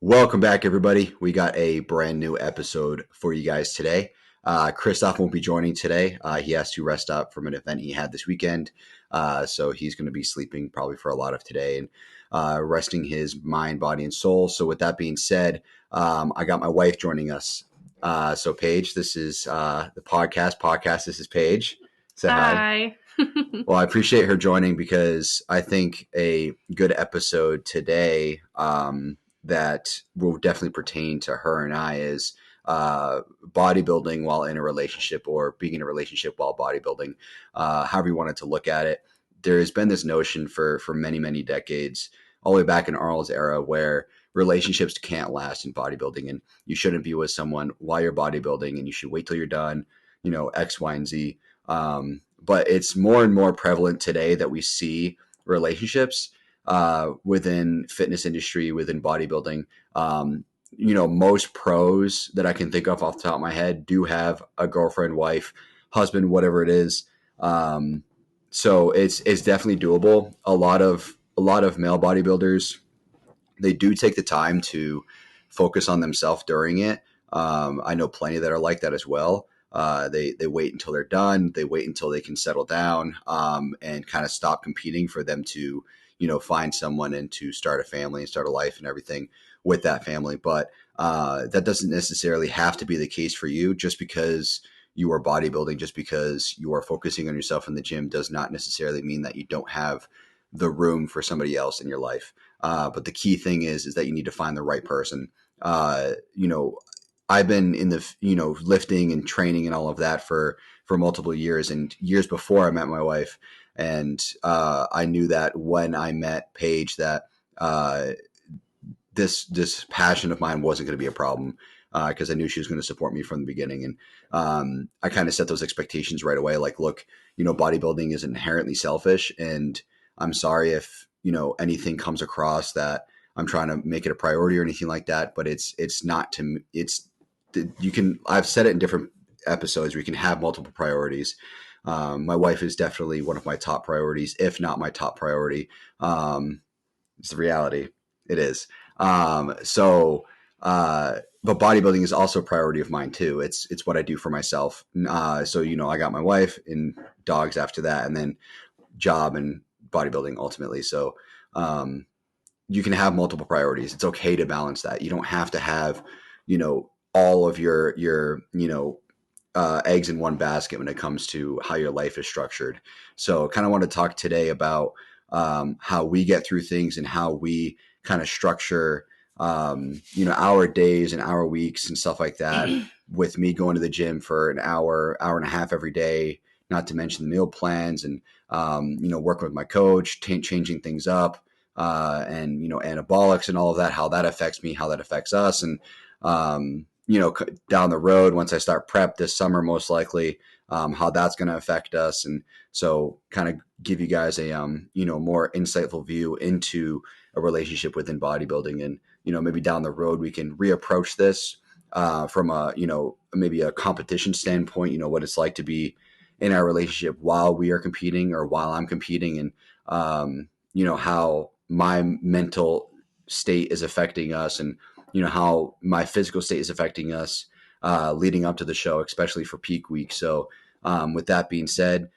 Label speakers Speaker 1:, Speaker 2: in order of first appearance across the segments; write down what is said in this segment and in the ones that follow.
Speaker 1: Welcome back, everybody. We got a brand new episode for you guys today. Christoph won't be joining today. He has to rest up from an event he had this weekend. So he's going to be sleeping probably for a lot of today and resting his mind, body, and soul. So with that being said, I got my wife joining us. So Paige, this is the podcast. This is Paige. Say hi.
Speaker 2: Hi.
Speaker 1: Well, I appreciate her joining because I think a good episode today that will definitely pertain to her and I is bodybuilding while in a relationship or being in a relationship while bodybuilding, however you wanted to look at it. There has been this notion for many, many decades, all the way back in Arnold's era, where relationships can't last in bodybuilding and you shouldn't be with someone while you're bodybuilding and you should wait till you're done, X, Y, and Z. But it's more and more prevalent today that we see relationships within fitness industry, within bodybuilding. Most pros that I can think of off the top of my head do have a girlfriend, wife, husband, whatever it is. So it's definitely doable. A lot of male bodybuilders, they do take the time to focus on themselves during it. I know plenty that are like that as well. They wait until they're done. They wait until they can settle down and kind of stop competing for them to, find someone and to start a family and start a life and everything with that family. But that doesn't necessarily have to be the case for you. Just because you are bodybuilding, just because you are focusing on yourself in the gym does not necessarily mean that you don't have the room for somebody else in your life. But the key thing is that you need to find the right person. I've been in the, lifting and training and all of that for multiple years and years before I met my wife. And I knew that when I met Paige that this passion of mine wasn't going to be a problem because I knew she was going to support me from the beginning. And I kind of set those expectations right away. Like, look, bodybuilding is inherently selfish. And I'm sorry if, anything comes across that I'm trying to make it a priority or anything like that. But it's not to me. I've said it in different episodes where you can have multiple priorities. My wife is definitely one of my top priorities, if not my top priority. It's the reality. It is. But bodybuilding is also a priority of mine too. It's what I do for myself. So, I got my wife and dogs after that, and then job and bodybuilding ultimately. So, you can have multiple priorities. It's okay to balance that. You don't have to have, all of your eggs in one basket when it comes to how your life is structured. So kind of want to talk today about how we get through things and how we kind of structure, our days and our weeks and stuff like that with me going to the gym for an hour and a half every day, not to mention the meal plans and, working with my coach, changing things up, and, anabolics and all of that, how that affects me, how that affects us. And, down the road, once I start prep this summer, most likely, how that's going to affect us. And so kind of give you guys a, more insightful view into a relationship within bodybuilding. And, maybe down the road, we can reapproach this from a, maybe a competition standpoint, what it's like to be in our relationship while we are competing or while I'm competing, and, how my mental state is affecting us and, how my physical state is affecting us leading up to the show, especially for peak week. So with that being said,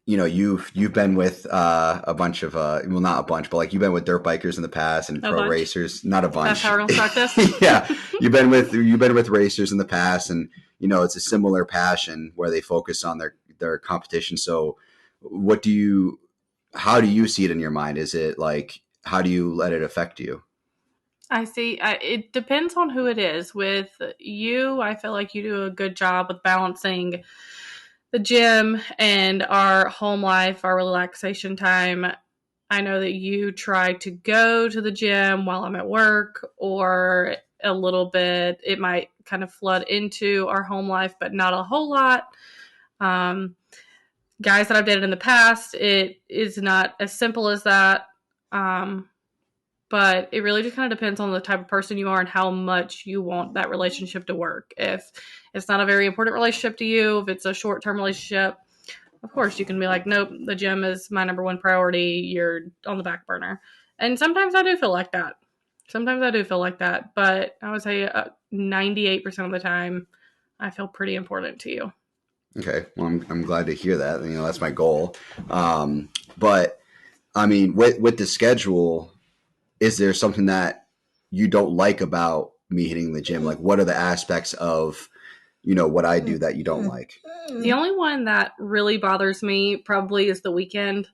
Speaker 1: you've been with a bunch of, well, not a bunch, but like you've been with dirt bikers in the past and pro racers, not a bunch.
Speaker 2: That's how we're gonna start this.
Speaker 1: Yeah. You've been with racers in the past, and, it's a similar passion where they focus on their competition. So how do you see it in your mind? Is it like, how do you let it affect you?
Speaker 2: I see. It depends on who it is. With you, I feel like you do a good job with balancing the gym and our home life, our relaxation time. I know that you try to go to the gym while I'm at work, or a little bit. It might kind of flood into our home life, but not a whole lot. Guys that I've dated in the past, it is not as simple as that. But it really just kind of depends on the type of person you are and how much you want that relationship to work. If it's not a very important relationship to you, if it's a short-term relationship, of course you can be like, nope, the gym is my number one priority. You're on the back burner. And sometimes I do feel like that. Sometimes I do feel like that, but I would say 98% of the time, I feel pretty important to you.
Speaker 1: Okay, well, I'm glad to hear that. You know, that's my goal. But I mean, with the schedule, is there something that you don't like about me hitting the gym? Like, what are the aspects of, you know, what I do that you don't like?
Speaker 2: The only one that really bothers me probably is the weekend.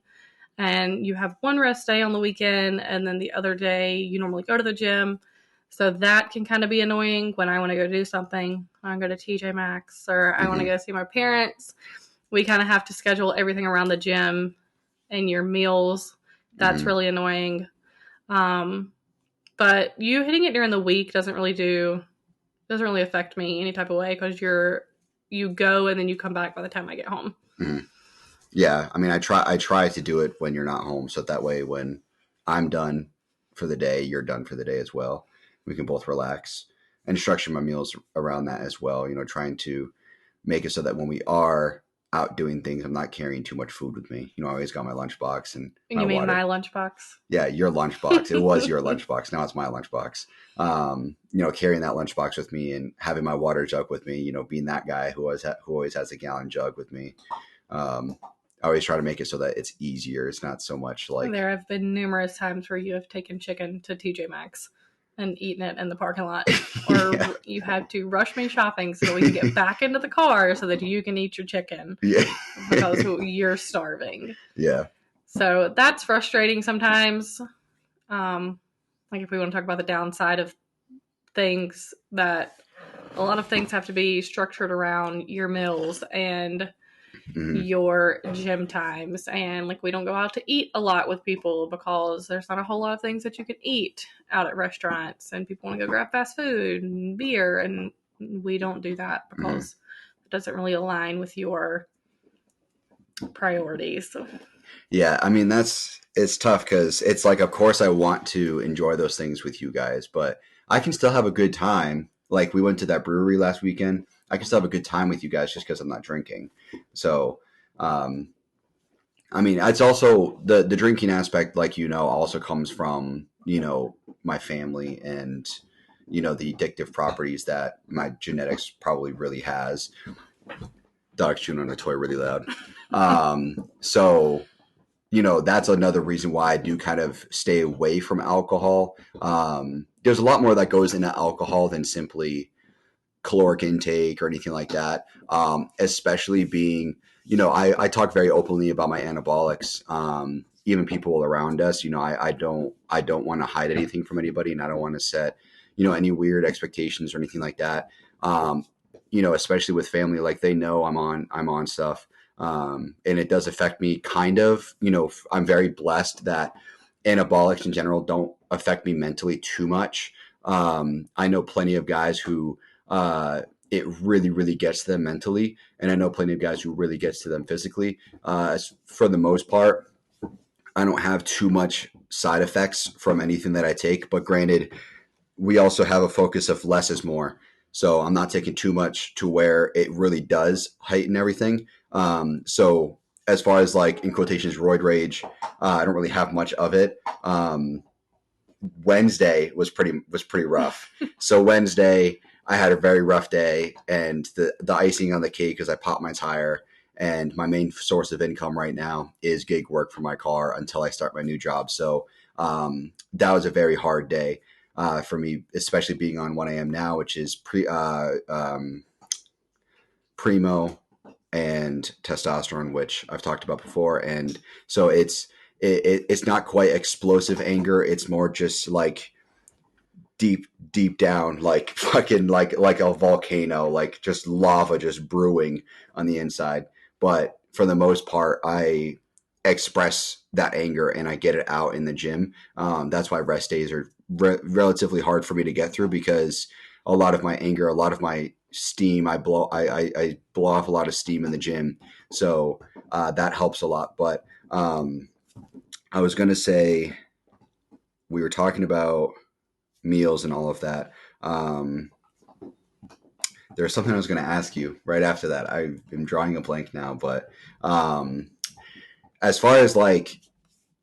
Speaker 2: And you have one rest day on the weekend, and then the other day you normally go to the gym. So that can kind of be annoying when I want to go do something. I want to go to TJ Maxx or I want to go see my parents. We kind of have to schedule everything around the gym and your meals. That's really annoying. But you hitting it during the week doesn't really affect me any type of way because you go and then you come back by the time I get home.
Speaker 1: Mm-hmm. Yeah, I mean, I try to do it when you're not home, so that way when I'm done for the day, you're done for the day as well. We can both relax and structure my meals around that as well. You know, trying to make it so that when we are out doing things, I'm not carrying too much food with me. You know, I always got my lunchbox and my
Speaker 2: You mean
Speaker 1: water.
Speaker 2: my lunchbox?
Speaker 1: Yeah, your lunchbox. It was your lunchbox. Now it's my lunchbox. You know, carrying that lunchbox with me and having my water jug with me. You know, being that guy who always has a gallon jug with me. I always try to make it so that it's easier. It's not so much like...
Speaker 2: There have been numerous times where you have taken chicken to TJ Maxx and eaten it in the parking lot. Or you have to rush me shopping so that we can get back into the car so that you can eat your chicken.
Speaker 1: Yeah.
Speaker 2: Because you're starving.
Speaker 1: Yeah.
Speaker 2: So that's frustrating sometimes. Like if we want to talk about the downside of things, that a lot of things have to be structured around your meals and your gym times. And like we don't go out to eat a lot with people because there's not a whole lot of things that you can eat out at restaurants, and people want to go grab fast food and beer, and we don't do that because it doesn't really align with your priorities.
Speaker 1: Yeah, I mean, it's tough because it's like, of course I want to enjoy those things with you guys, but I can still have a good time. Like we went to that brewery last weekend. I can still have a good time with you guys just because I'm not drinking. So, I mean, it's also the drinking aspect, like, you know, also comes from, you know, my family and, you know, the addictive properties that my genetics probably really has. Dog's chewing on a toy really loud. So, you know, that's another reason why I do kind of stay away from alcohol. There's a lot more that goes into alcohol than simply caloric intake or anything like that. Especially being, you know, I talk very openly about my anabolics. Even people around us, you know, I don't want to hide anything from anybody, and I don't want to set, you know, any weird expectations or anything like that. You know, especially with family, like they know I'm on stuff. And it does affect me kind of. You know, I'm very blessed that anabolics in general don't affect me mentally too much. I know plenty of guys who it really, really gets to them mentally, and I know plenty of guys who really gets to them physically. For the most part, I don't have too much side effects from anything that I take, but granted, we also have a focus of less is more. So I'm not taking too much to where it really does heighten everything. So as far as like in quotations, roid rage, I don't really have much of it. Wednesday was pretty rough. So Wednesday I had a very rough day, and the icing on the cake is I popped my tire, and my main source of income right now is gig work for my car until I start my new job. So that was a very hard day. For me, especially being on what I am now, which is primo and testosterone, which I've talked about before. And so it's not quite explosive anger. It's more just like deep down, like fucking like a volcano, like just lava just brewing on the inside. But for the most part, I express that anger and I get it out in the gym. That's why rest days are relatively hard for me to get through, because a lot of my anger, a lot of my steam, I blow off a lot of steam in the gym. So that helps a lot. But I was going to say, we were talking about meals and all of that. There's something I was going to ask you right after that. I'm drawing a blank now, but as far as like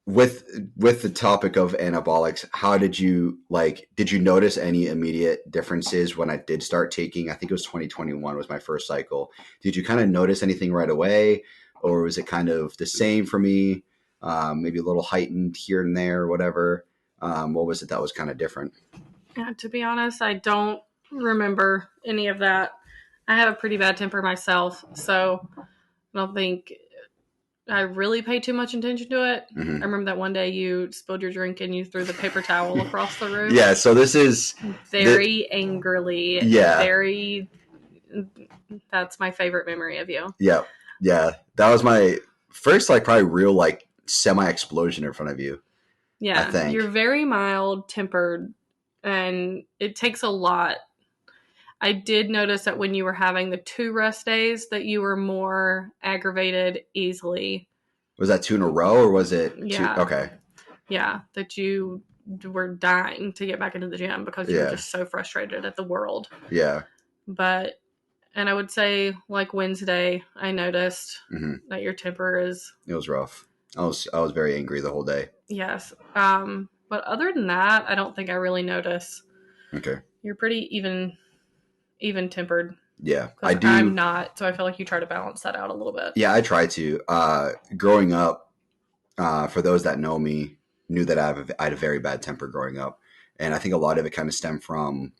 Speaker 1: with the topic of anabolics, how did you notice any immediate differences when I did start taking? I think it was 2021 was my first cycle. Did you kind of notice anything right away, or was it kind of the same for me? Maybe a little heightened here and there, or whatever. What was it that was kind of different?
Speaker 2: Yeah, to be honest, I don't remember any of that. I have a pretty bad temper myself, so I don't think I really paid too much attention to it.
Speaker 1: Mm-hmm.
Speaker 2: I remember that one day you spilled your drink and you threw the paper towel across the room.
Speaker 1: Yeah, so this is
Speaker 2: very angrily.
Speaker 1: Yeah.
Speaker 2: That's my favorite memory of you.
Speaker 1: Yeah. That was my first, probably real, semi-explosion in front of you.
Speaker 2: Yeah.
Speaker 1: I think.
Speaker 2: You're very mild-tempered, and it takes a lot. I did notice that when you were having the 2 rest days that you were more aggravated easily.
Speaker 1: Was that 2 in a row, or was it 2?
Speaker 2: Yeah.
Speaker 1: Okay.
Speaker 2: Yeah, that you were dying to get back into the gym because you were just so frustrated at the world.
Speaker 1: Yeah.
Speaker 2: And I would say, Wednesday, I noticed that your temper is...
Speaker 1: It was rough. I was very angry the whole day.
Speaker 2: Yes. But other than that, I don't think I really notice.
Speaker 1: Okay.
Speaker 2: You're pretty even-tempered.
Speaker 1: Yeah, I do.
Speaker 2: I'm not, so I feel like you try to balance that out a little bit.
Speaker 1: Yeah, I try to. Growing up, for those that know me, knew that I had a very bad temper growing up. And I think a lot of it kind of stemmed from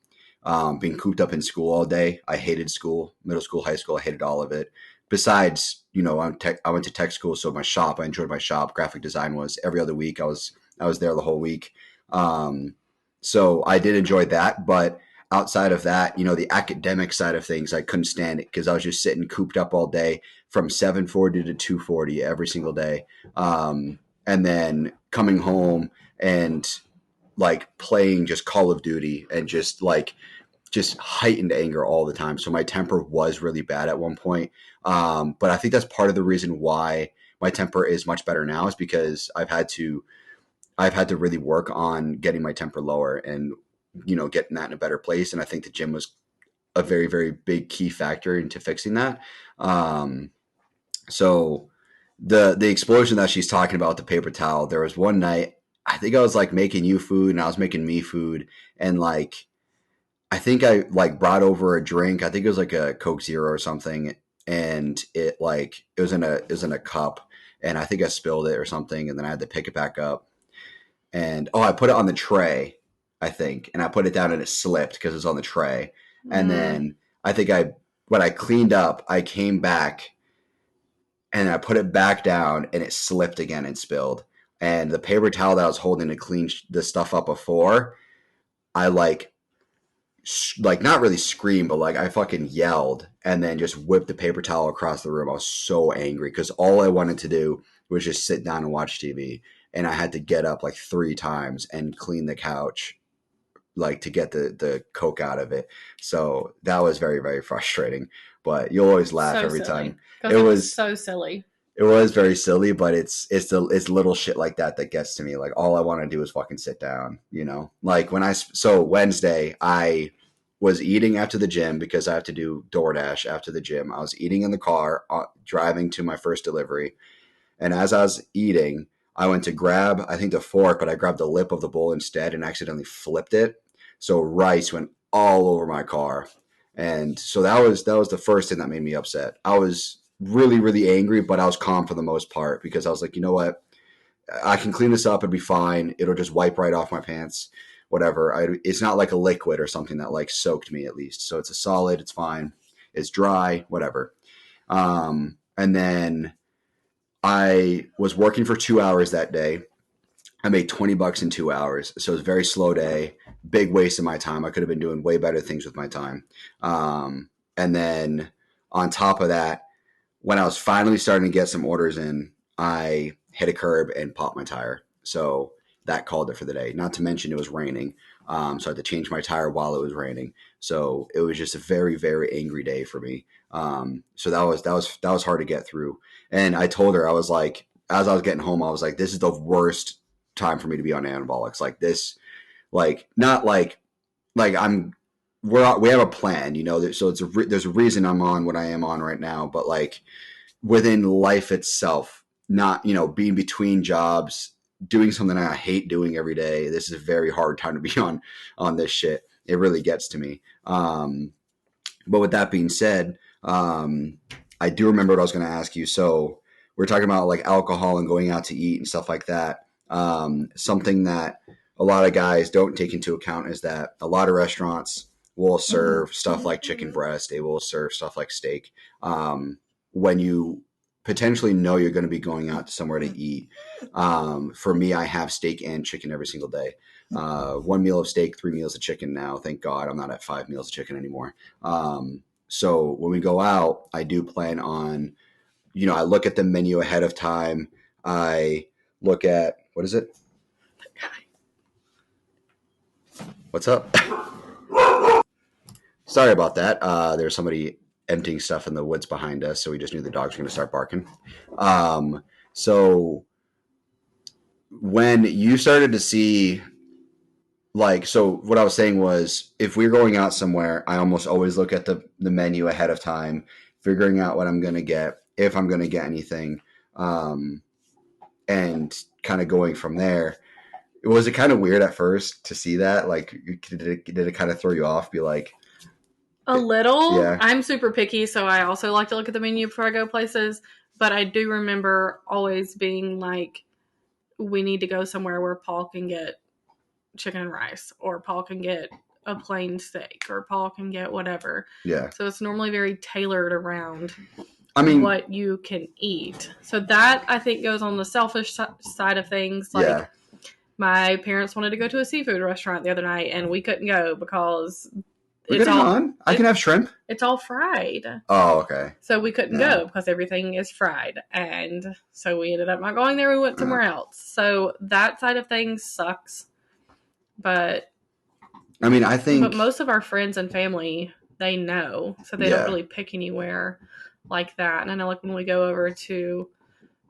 Speaker 1: being cooped up in school all day. I hated school, middle school, high school. I hated all of it. Besides, I went to tech school, so I enjoyed my shop. Graphic design was every other week. I was there the whole week. So I did enjoy that. But outside of that, the academic side of things, I couldn't stand it because I was just sitting cooped up all day from 7:40 to 2:40 every single day. And then coming home and playing just Call of Duty and just heightened anger all the time. So my temper was really bad at one point. But I think that's part of the reason why my temper is much better now, is because I've had to really work on getting my temper lower and, getting that in a better place. And I think the gym was a very, very big key factor into fixing that. So the explosion that she's talking about, the paper towel, there was one night, I think I was making you food and I was making me food. And I think I brought over a drink. I think it was a Coke Zero or something. And it was in a cup, and I think I spilled it or something. And then I had to pick it back up. And I put it on the tray, I think, and I put it down and it slipped because it was on the tray. And then I think when I cleaned up, I came back and I put it back down and it slipped again and spilled. And the paper towel that I was holding to clean the stuff up before, I not really screamed, but I fucking yelled and then just whipped the paper towel across the room. I was so angry because all I wanted to do was just sit down and watch TV. And I had to get up 3 times and clean the couch, to get the Coke out of it. So that was very, very frustrating. But you'll always laugh every time.
Speaker 2: It was so silly.
Speaker 1: It was very silly, but it's little shit like that gets to me. All I want to do is fucking sit down, so Wednesday, I was eating after the gym because I have to do DoorDash after the gym. I was eating in the car, driving to my first delivery. And as I was eating, I went to grab, I think, the fork, but I grabbed the lip of the bowl instead and accidentally flipped it. So rice went all over my car. And so that was the first thing that made me upset. I was really, really angry, but I was calm for the most part because I was like, you know what? I can clean this up. It'll be fine. It'll just wipe right off my pants, whatever. It's not like a liquid or something that soaked me at least. So it's a solid. It's fine. It's dry, whatever. And then I was working for 2 hours that day. I made $20 in 2 hours. So it was a very slow day, big waste of my time. I could have been doing way better things with my time. And then on top of that, when I was finally starting to get some orders in, I hit a curb and popped my tire. So that called it for the day. Not to mention it was raining. So I had to change my tire while it was raining. So it was just a very, very angry day for me. So that was hard to get through. And I told her, I was like, as I was getting home, I was like, this is the worst time for me to be on anabolics. We have a plan, so there's a reason I'm on what I am on right now, but within life itself, not, being between jobs, doing something I hate doing every day. This is a very hard time to be on this shit. It really gets to me. But with that being said, I do remember what I was going to ask you. So we're talking about like alcohol and going out to eat and stuff like that. Something that a lot of guys don't take into account is that a lot of restaurants will serve stuff like chicken breast. They will serve stuff like steak. When you potentially know you're going to be going out somewhere to eat. For me, I have steak and chicken every single day. 1 meal of steak, 3 meals of chicken now. Thank God I'm not at 5 meals of chicken anymore. So when we go out, I do plan on, I look at the menu ahead of time. I look at, what is it? What's up? Sorry about that. There's somebody emptying stuff in the woods behind us, so we just knew the dogs were going to start barking. So when you started to see, so what I was saying was, if we're going out somewhere, I almost always look at the menu ahead of time, figuring out what I'm going to get, if I'm going to get anything, and kind of going from there. Was it kind of weird at first to see that? Like, did it kind of throw you off? Be like,
Speaker 2: a little.
Speaker 1: Yeah.
Speaker 2: I'm super picky, so I also like to look at the menu before I go places. But I do remember always being like, we need to go somewhere where Paul can get chicken and rice, or Paul can get a plain steak, or Paul can get whatever.
Speaker 1: Yeah.
Speaker 2: So it's normally very tailored around what you can eat. So that, I think, goes on the selfish side of things. Like, my parents wanted to go to a seafood restaurant the other night, and we couldn't go because I
Speaker 1: can have shrimp.
Speaker 2: It's all fried.
Speaker 1: Oh, okay.
Speaker 2: So we couldn't go because everything is fried. And so we ended up not going there. We went somewhere else. So that side of things sucks. But
Speaker 1: I think...
Speaker 2: But most of our friends and family, they know. So they don't really pick anywhere like that. And I know, like, when we go over to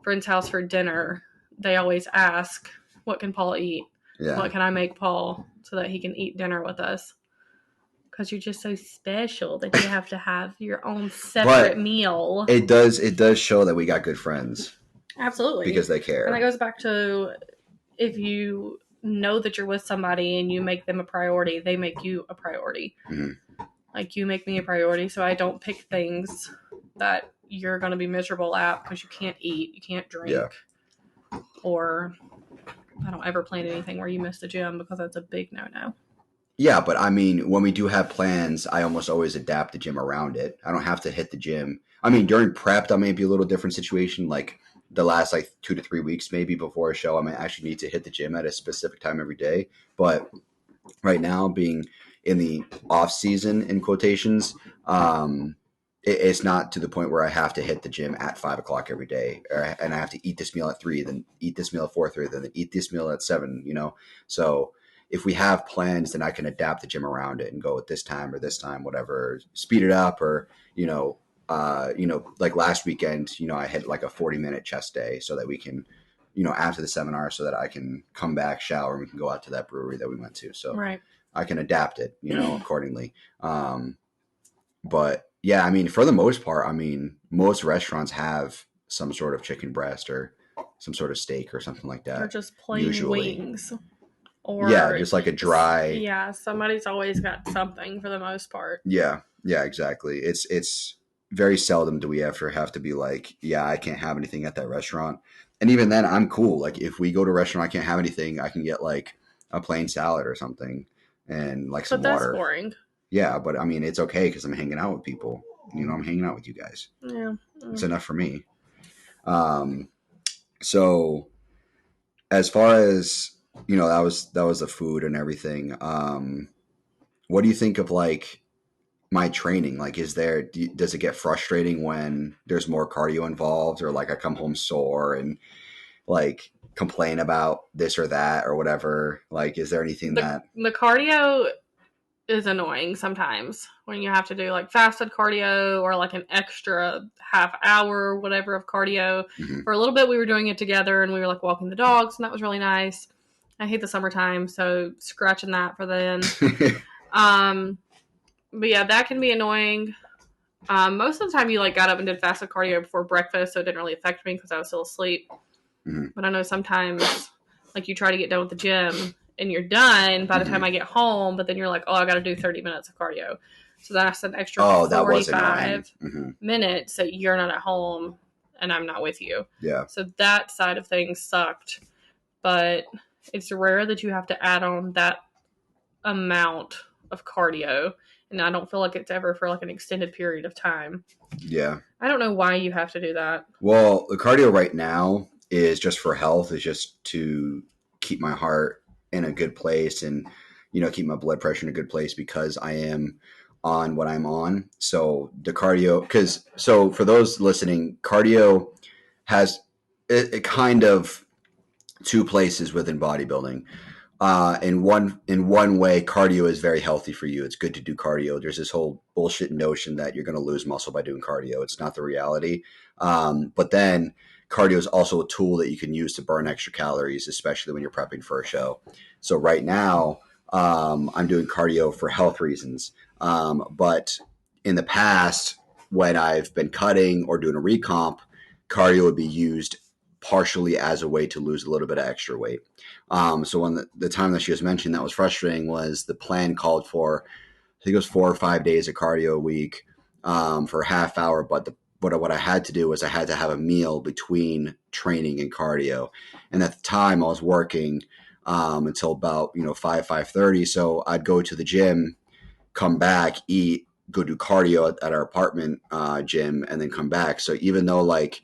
Speaker 2: a friend's house for dinner, they always ask, what can Paul eat? Yeah. What can I make Paul so that he can eat dinner with us? Because you're just so special that you have to have your own separate meal.
Speaker 1: It does show that we got good friends.
Speaker 2: Absolutely.
Speaker 1: Because they care.
Speaker 2: And that goes back to, if you know that you're with somebody and you make them a priority, they make you a priority. Mm-hmm. Like, you make me a priority, so I don't pick things that you're going to be miserable at because you can't eat, you can't drink. Yeah. Or I don't ever plan anything where you miss the gym, because that's a big no-no.
Speaker 1: Yeah, but when we do have plans, I almost always adapt the gym around it. I don't have to hit the gym. During prep, that may be a little different situation. Like, the last 2 to 3 weeks, maybe before a show, I might actually need to hit the gym at a specific time every day. But right now, being in the off season, in quotations, it's not to the point where I have to hit the gym at 5 o'clock every day, and I have to eat this meal at 3, then eat this meal at 4:30, then eat this meal at 7. So if we have plans, then I can adapt the gym around it and go at this time or this time, whatever, speed it up, or, like last weekend, I hit like a 40-minute chest day so that we can, after the seminar, so that I can come back, shower, and we can go out to that brewery that we went to. So right. I can adapt it, accordingly. But yeah, for the most part, most restaurants have some sort of chicken breast or some sort of steak or something like that.
Speaker 2: Or just plain wings. Or
Speaker 1: just like a dry.
Speaker 2: Yeah, somebody's always got something for the most part.
Speaker 1: Yeah, exactly. It's very seldom do we ever have to be like, I can't have anything at that restaurant. And even then, I'm cool. Like, if we go to a restaurant, I can't have anything, I can get like a plain salad or something and like some water. But that's
Speaker 2: boring.
Speaker 1: Yeah, but it's okay because I'm hanging out with people. I'm hanging out with you guys.
Speaker 2: Yeah.
Speaker 1: It's enough for me. So as far as, that was the food and everything. What do you think of like my training? Like, does it get frustrating when there's more cardio involved, or like I come home sore and like complain about this or that or whatever? Like, is there anything
Speaker 2: the cardio is annoying sometimes when you have to do like fasted cardio or like an extra half hour or whatever of cardio. Mm-hmm. For a little bit, we were doing it together and we were like walking the dogs, and that was really nice. I hate the summertime, so scratching that for then. But yeah, that can be annoying. Most of the time you like got up and did fasted cardio before breakfast, so it didn't really affect me because I was still asleep. Mm-hmm. But I know sometimes Like you try to get done with the gym and you're done by the time I get home, but then you're like, oh, I got to do 30 minutes of cardio. So that's an extra 45 minutes that you're not at home and I'm not with you.
Speaker 1: Yeah.
Speaker 2: So that side of things sucked. But it's rare that you have to add on that amount of cardio. And I don't feel like it's ever for like an extended period of time.
Speaker 1: Yeah.
Speaker 2: I don't know why you have to do that.
Speaker 1: Well, the cardio right now is just for health. It's just to keep my heart in a good place and, you know, keep my blood pressure in a good place because I am on what I'm on. So the cardio, so for those listening, cardio has it kind of two places within bodybuilding. In one way, cardio is very healthy for you. It's good to do cardio. There's this whole bullshit notion that you're going to lose muscle by doing cardio. It's not the reality. But then cardio is also a tool that you can use to burn extra calories, especially when you're prepping for a show. So right now, I'm doing cardio for health reasons. But in the past, when I've been cutting or doing a recomp, cardio would be used partially as a way to lose a little bit of extra weight. So when the time that she was mentioned that was frustrating was the plan called for, I think it was 4 or 5 days of cardio a week for a half hour. But what I had to do was I had to have a meal between training and cardio. And at the time I was working until about 5:30. So I'd go to the gym, come back, eat, go do cardio at our apartment gym, and then come back. So even though like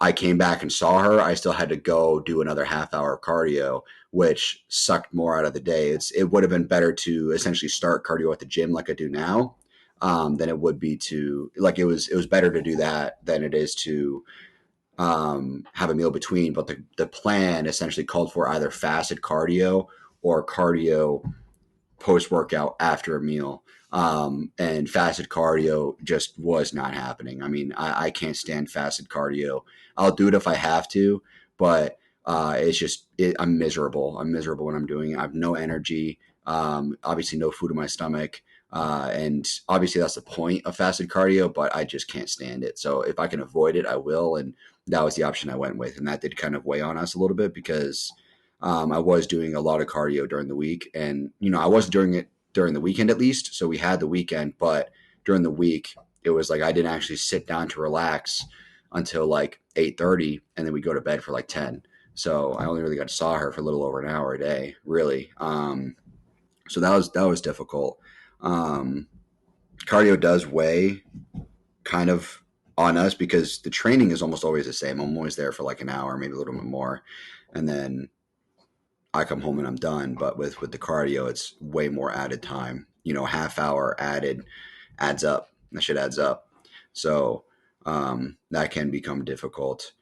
Speaker 1: I came back and saw her, I still had to go do another half hour of cardio, which sucked more out of the day. It would have been better to essentially start cardio at the gym like I do now than it would be to like it was better to do that than it is to have a meal between. But the plan essentially called for either fasted cardio or cardio post-workout after a meal. And fasted cardio just was not happening. I mean, I can't stand fasted cardio. I'll do it if I have to, but it's just, I'm miserable. I'm miserable when I'm doing it. I have no energy, obviously no food in my stomach. And obviously that's the point of fasted cardio, but I just can't stand it. So if I can avoid it, I will. And that was the option I went with. And that did kind of weigh on us a little bit because I was doing a lot of cardio during the week, and I wasn't doing it during the weekend at least. So we had the weekend, but during the week it was like I didn't actually sit down to relax until like 8:30, and then we go to bed for like 10. So I only really got to saw her for a little over an hour a day, really. So that was difficult. Cardio does weigh kind of on us because the training is almost always the same. I'm always there for like an hour, maybe a little bit more, and then I come home and I'm done. But with the cardio, it's way more added time. Half hour added adds up. That shit adds up. So that can become difficult.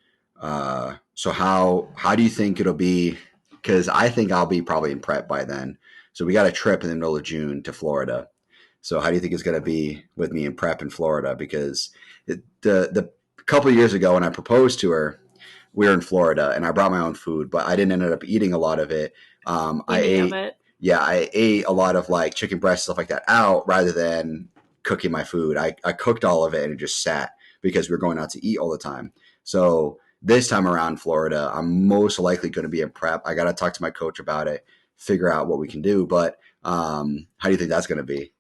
Speaker 1: So how do you think it'll be? Because I think I'll be probably in prep by then. So we got a trip in the middle of June to Florida. So how do you think it's going to be with me in prep in Florida? Because the couple of years ago when I proposed to her, we were in Florida and I brought my own food, but I didn't end up eating a lot of it. I ate a lot of like chicken breast, stuff like that out rather than cooking my food. I cooked all of it and it just sat because we were going out to eat all the time. So this time around Florida, I'm most likely going to be in prep. I got to talk to my coach about it, figure out what we can do. But how do you think that's going to be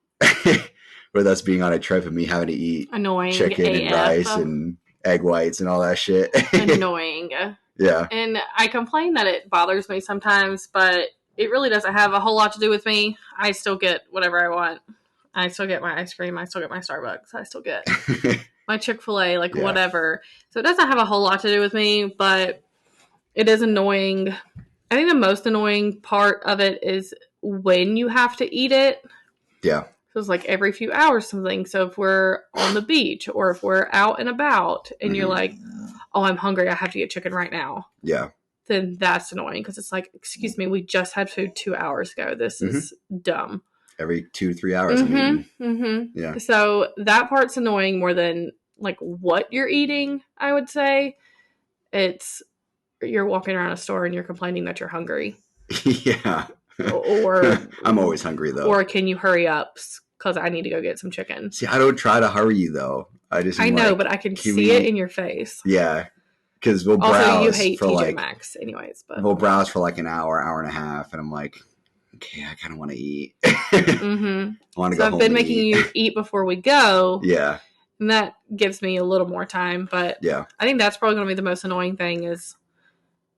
Speaker 1: with us being on a trip and me having to eat
Speaker 2: annoying
Speaker 1: chicken
Speaker 2: AF.
Speaker 1: And rice and egg whites and all that shit?
Speaker 2: Annoying.
Speaker 1: Yeah.
Speaker 2: And I complain that it bothers me sometimes, but it really doesn't have a whole lot to do with me. I still get whatever I want. I still get my ice cream. I still get my Starbucks. I still get my Chick-fil-A, whatever. So it doesn't have a whole lot to do with me, but it is annoying. I think the most annoying part of it is when you have to eat it.
Speaker 1: Yeah.
Speaker 2: So it's like every few hours something. So if we're on the beach or if we're out and about and you're like, oh, I'm hungry, I have to get chicken right now.
Speaker 1: Yeah.
Speaker 2: Then that's annoying because it's like, excuse me, we just had food 2 hours ago. This is dumb.
Speaker 1: Every 2 to 3 hours.
Speaker 2: Yeah. So that part's annoying more than like what you're eating, I would say. It's you're walking around a store and you're complaining that you're hungry.
Speaker 1: Yeah.
Speaker 2: Or
Speaker 1: I'm always hungry though.
Speaker 2: Or can you hurry up because I need to go get some chicken.
Speaker 1: See, I don't try to hurry you though. I know,
Speaker 2: but I can see it in your face.
Speaker 1: Yeah. because we'll
Speaker 2: Also,
Speaker 1: browse
Speaker 2: you hate
Speaker 1: for
Speaker 2: TJ
Speaker 1: like
Speaker 2: Maxx anyways, but
Speaker 1: we'll browse for like an hour and a half, and I'm like, okay, I kind of want to eat.
Speaker 2: mm-hmm.
Speaker 1: I want to
Speaker 2: So
Speaker 1: go
Speaker 2: I've
Speaker 1: home
Speaker 2: been
Speaker 1: and
Speaker 2: making
Speaker 1: eat.
Speaker 2: you eat before we go.
Speaker 1: Yeah.
Speaker 2: And that gives me a little more time, but
Speaker 1: Yeah.
Speaker 2: I think that's probably going to be the most annoying thing is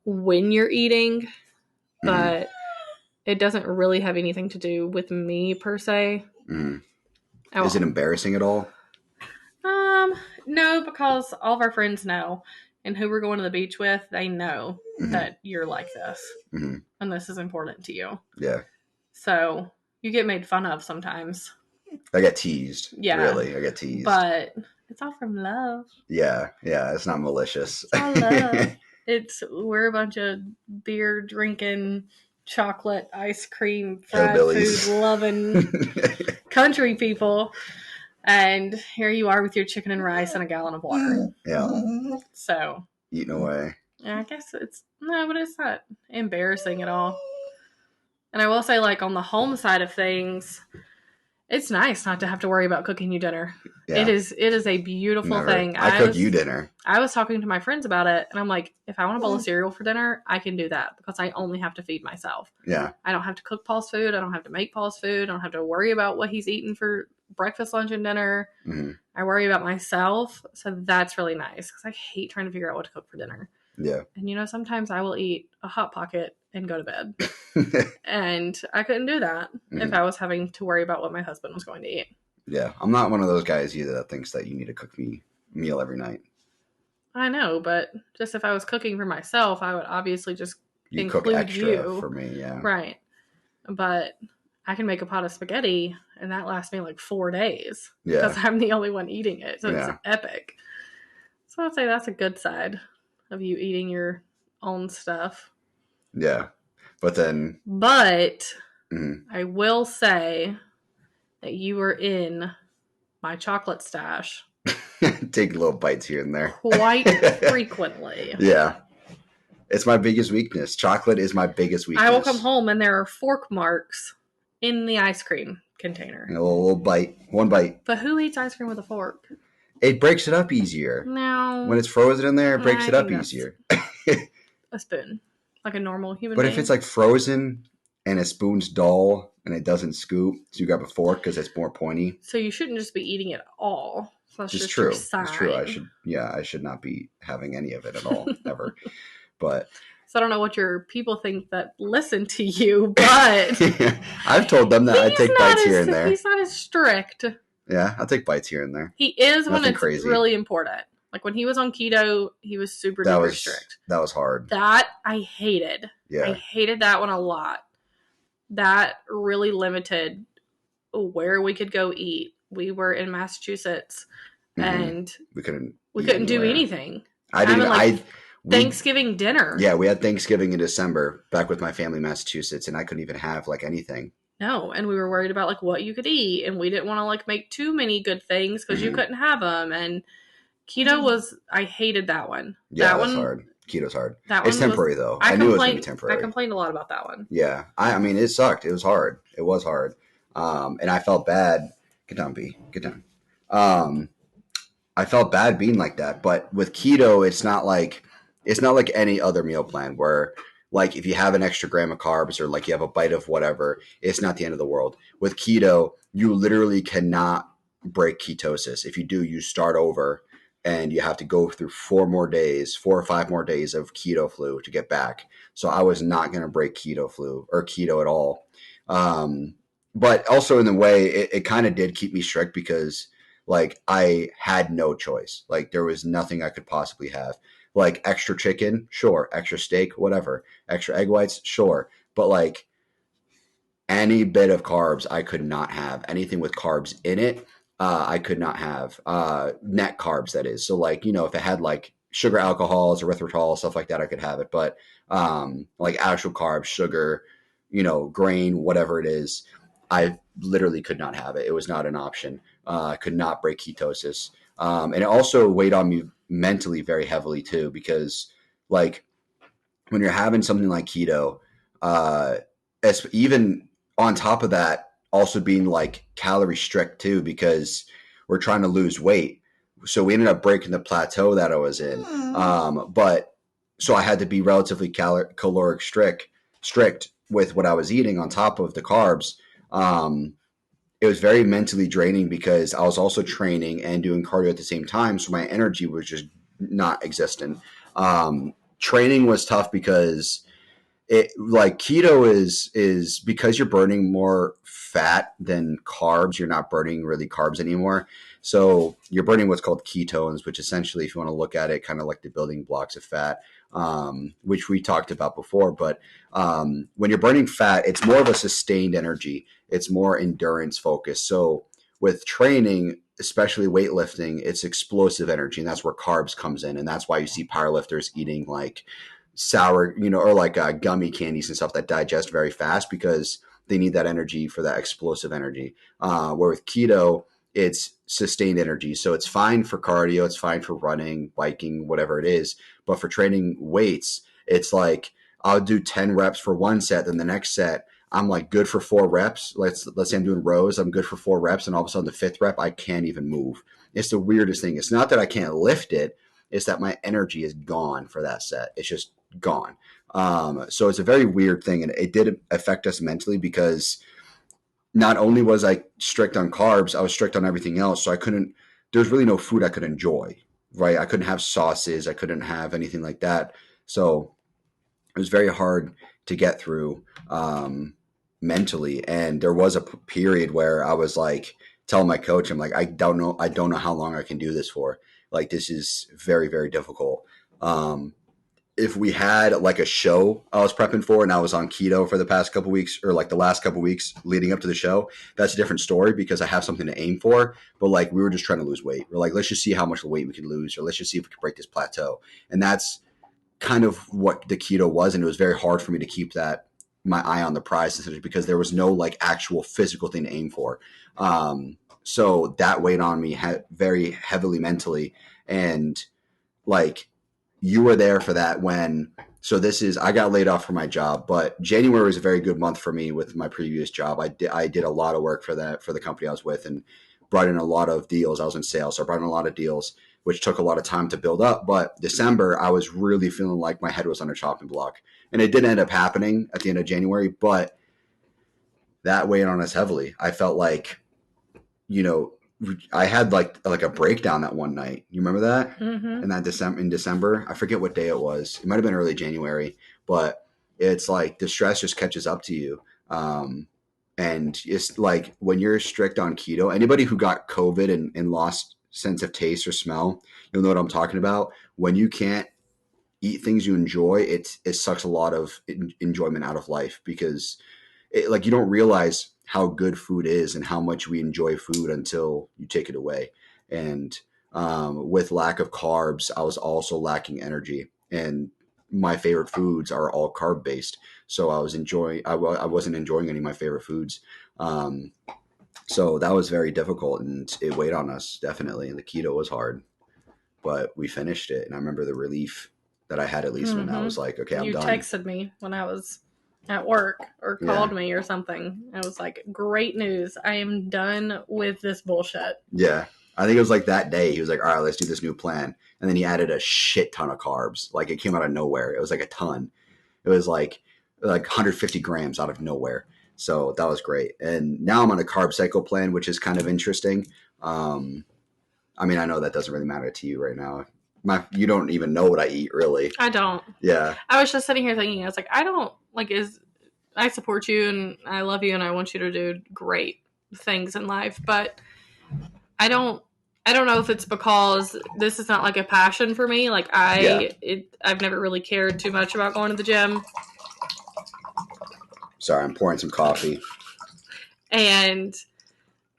Speaker 2: when you're eating, but it doesn't really have anything to do with me per se.
Speaker 1: Mm-hmm. Is it embarrassing at all?
Speaker 2: No, because all of our friends know, and who we're going to the beach with, they know that you're like this, and this is important to you.
Speaker 1: Yeah.
Speaker 2: So you get made fun of sometimes.
Speaker 1: I get teased.
Speaker 2: Yeah.
Speaker 1: Really, I get teased.
Speaker 2: But it's all from love.
Speaker 1: Yeah. It's not malicious.
Speaker 2: It's all love. We're a bunch of beer drinking, chocolate, ice cream, fried
Speaker 1: Hillbillies.
Speaker 2: food loving country people. And here you are with your chicken and rice and a gallon of water.
Speaker 1: Yeah.
Speaker 2: So.
Speaker 1: Eating away.
Speaker 2: I guess but it's not embarrassing at all. And I will say, like, on the home side of things, it's nice not to have to worry about cooking you dinner. Yeah. It is a beautiful thing.
Speaker 1: I cook you dinner.
Speaker 2: I was talking to my friends about it, and I'm like, if I want a bowl of cereal for dinner, I can do that because I only have to feed myself.
Speaker 1: Yeah.
Speaker 2: I don't have to cook Paul's food. I don't have to make Paul's food. I don't have to worry about what he's eating for breakfast, lunch, and dinner. Mm-hmm. I worry about myself, so that's really nice because I hate trying to figure out what to cook for dinner.
Speaker 1: Yeah.
Speaker 2: And, sometimes I will eat a Hot Pocket and go to bed. And I couldn't do that if I was having to worry about what my husband was going to eat.
Speaker 1: Yeah. I'm not one of those guys either that thinks that you need to cook me a meal every night.
Speaker 2: I know, but just if I was cooking for myself, I would obviously just include
Speaker 1: cook extra
Speaker 2: you.
Speaker 1: For me, yeah.
Speaker 2: Right. But I can make a pot of spaghetti, and that lasts me like 4 days.
Speaker 1: Yeah.
Speaker 2: Because I'm the only one eating it. So it's epic. So I'd say that's a good side of you eating your own stuff.
Speaker 1: Yeah. But then.
Speaker 2: But I will say that you were in my chocolate stash.
Speaker 1: Take little bites here and there.
Speaker 2: Quite frequently.
Speaker 1: Yeah. It's my biggest weakness. Chocolate is my biggest weakness.
Speaker 2: I will come home and there are fork marks in the ice cream container.
Speaker 1: And a little bite. One bite.
Speaker 2: But who eats ice cream with a fork?
Speaker 1: It breaks it up easier.
Speaker 2: No.
Speaker 1: When it's frozen in there, it breaks it up easier.
Speaker 2: A spoon. Like a normal human
Speaker 1: being.
Speaker 2: But
Speaker 1: if it's like frozen and a spoon's dull and it doesn't scoop, so you grab a fork because it's more pointy.
Speaker 2: So you shouldn't just be eating it all. So that's just
Speaker 1: true.
Speaker 2: Your sign.
Speaker 1: It's true. I should not be having any of it at all, ever. But
Speaker 2: so I don't know what your people think that listen to you, but
Speaker 1: I've told them that I take bites here and there.
Speaker 2: He's not as strict.
Speaker 1: Yeah, I'll take bites here and there.
Speaker 2: He is when it's really important. Like when he was on keto, he was super duper strict.
Speaker 1: That was hard.
Speaker 2: That I hated.
Speaker 1: Yeah.
Speaker 2: I hated that one a lot. That really limited where we could go eat. We were in Massachusetts and we couldn't do anything. Thanksgiving dinner.
Speaker 1: Yeah, we had Thanksgiving in December back with my family in Massachusetts, and I couldn't even have like anything.
Speaker 2: No, and we were worried about like what you could eat, and we didn't want to like make too many good things because you couldn't have them. And keto was, I hated that one.
Speaker 1: Yeah, that's hard. Keto's hard. It's temporary though. I knew it was going to be temporary.
Speaker 2: I complained a lot about that one.
Speaker 1: Yeah, I mean it sucked. It was hard. It was hard, and I felt bad. Get down, B. Get down. I felt bad being like that, but with keto, it's not like any other meal plan where like if you have an extra gram of carbs or like you have a bite of whatever, it's not the end of the world. With keto, you literally cannot break ketosis. If you do, you start over and you have to go through 4 or 5 more days of keto flu to get back. So I was not going to break keto flu or keto at all. But also in the way it kind of did keep me strict because like I had no choice. Like there was nothing I could possibly have. Like extra chicken, sure. Extra steak, whatever. Extra egg whites, sure. But like any bit of carbs, I could not have. Anything with carbs in it, I could not have. Net carbs, that is. So like, if it had like sugar alcohols, erythritol, stuff like that, I could have it. But like actual carbs, sugar, grain, whatever it is, I literally could not have it. It was not an option. I could not break ketosis. And it also weighed on me mentally very heavily too, because like when you're having something like keto, even on top of that, also being like calorie strict too, because we're trying to lose weight. so we ended up breaking the plateau that I was in. But so I had to be relatively caloric strict with what I was eating on top of the carbs. It was very mentally draining because I was also training and doing cardio at the same time. So my energy was just not existent. Training was tough because it like keto is because you're burning more fat than carbs. You're not burning really carbs anymore. So you're burning what's called ketones, which essentially, if you want to look at it, kind of like the building blocks of fat, which we talked about before. But when you're burning fat, it's more of a sustained energy. It's more endurance focused. So with training, especially weightlifting, it's explosive energy, and that's where carbs comes in. And that's why you see powerlifters eating like sour, or like gummy candies and stuff that digest very fast because they need that energy for that explosive energy. Where with keto, it's sustained energy. So it's fine for cardio, it's fine for running, biking, whatever it is. But for training weights, it's like I'll do 10 reps for one set, then the next set I'm like good for 4 reps. Let's say I'm doing rows, I'm good for 4 reps, and all of a sudden the 5th rep I can't even move. It's the weirdest thing. It's not that I can't lift it, it's that my energy is gone for that set. It's just gone. So it's a very weird thing, and it did affect us mentally because not only was I strict on carbs, I was strict on everything else. So there's really no food I could enjoy, right? I couldn't have sauces. I couldn't have anything like that. So it was very hard to get through mentally. And there was a period where I was like telling my coach, I'm like, I don't know how long I can do this for. Like, this is very, very difficult. If we had like a show I was prepping for and I was on keto for the past couple weeks, or like the last couple weeks leading up to the show, that's a different story because I have something to aim for. But like, we were just trying to lose weight. We're like, let's just see how much weight we can lose, or let's just see if we can break this plateau. And that's kind of what the keto was. And it was very hard for me to keep my eye on the prize because there was no like actual physical thing to aim for. So that weighed on me very heavily mentally. And like, you were there for that I got laid off from my job, but January was a very good month for me with my previous job. I did a lot of work for the company I was with and brought in a lot of deals. I was in sales, so I brought in a lot of deals, which took a lot of time to build up. But December, I was really feeling like my head was on a chopping block, and it did end up happening at the end of January, but that weighed on us heavily. I felt like, I had like a breakdown that one night. You remember that?
Speaker 2: Mm-hmm.
Speaker 1: In December, I forget what day it was. It might have been early January, but it's like the stress just catches up to you. And it's like when you're strict on keto, anybody who got COVID and lost sense of taste or smell, you'll know what I'm talking about. When you can't eat things you enjoy, it sucks a lot of enjoyment out of life because like you don't realize how good food is and how much we enjoy food until you take it away. And with lack of carbs, I was also lacking energy, and my favorite foods are all carb based. So I wasn't enjoying any of my favorite foods. So that was very difficult, and it weighed on us definitely. And the keto was hard, but we finished it. And I remember the relief that I had, at least when I was like, okay, I'm done.
Speaker 2: You texted me when I was at work or called me or something. I was like, great news. I am done with this bullshit.
Speaker 1: Yeah. I think it was like that day. He was like, all right, let's do this new plan. And then he added a shit ton of carbs. Like, it came out of nowhere. It was like a ton. It was like 150 grams out of nowhere. So that was great. And now I'm on a carb cycle plan, which is kind of interesting. I mean, I know that doesn't really matter to you right now. You don't even know what I eat, really.
Speaker 2: I don't.
Speaker 1: Yeah.
Speaker 2: I was just sitting here thinking, I was like, I support you and I love you and I want you to do great things in life, but I don't know if it's because this is not like a passion for me. Like I've never really cared too much about going to the gym.
Speaker 1: Sorry, I'm pouring some coffee.
Speaker 2: And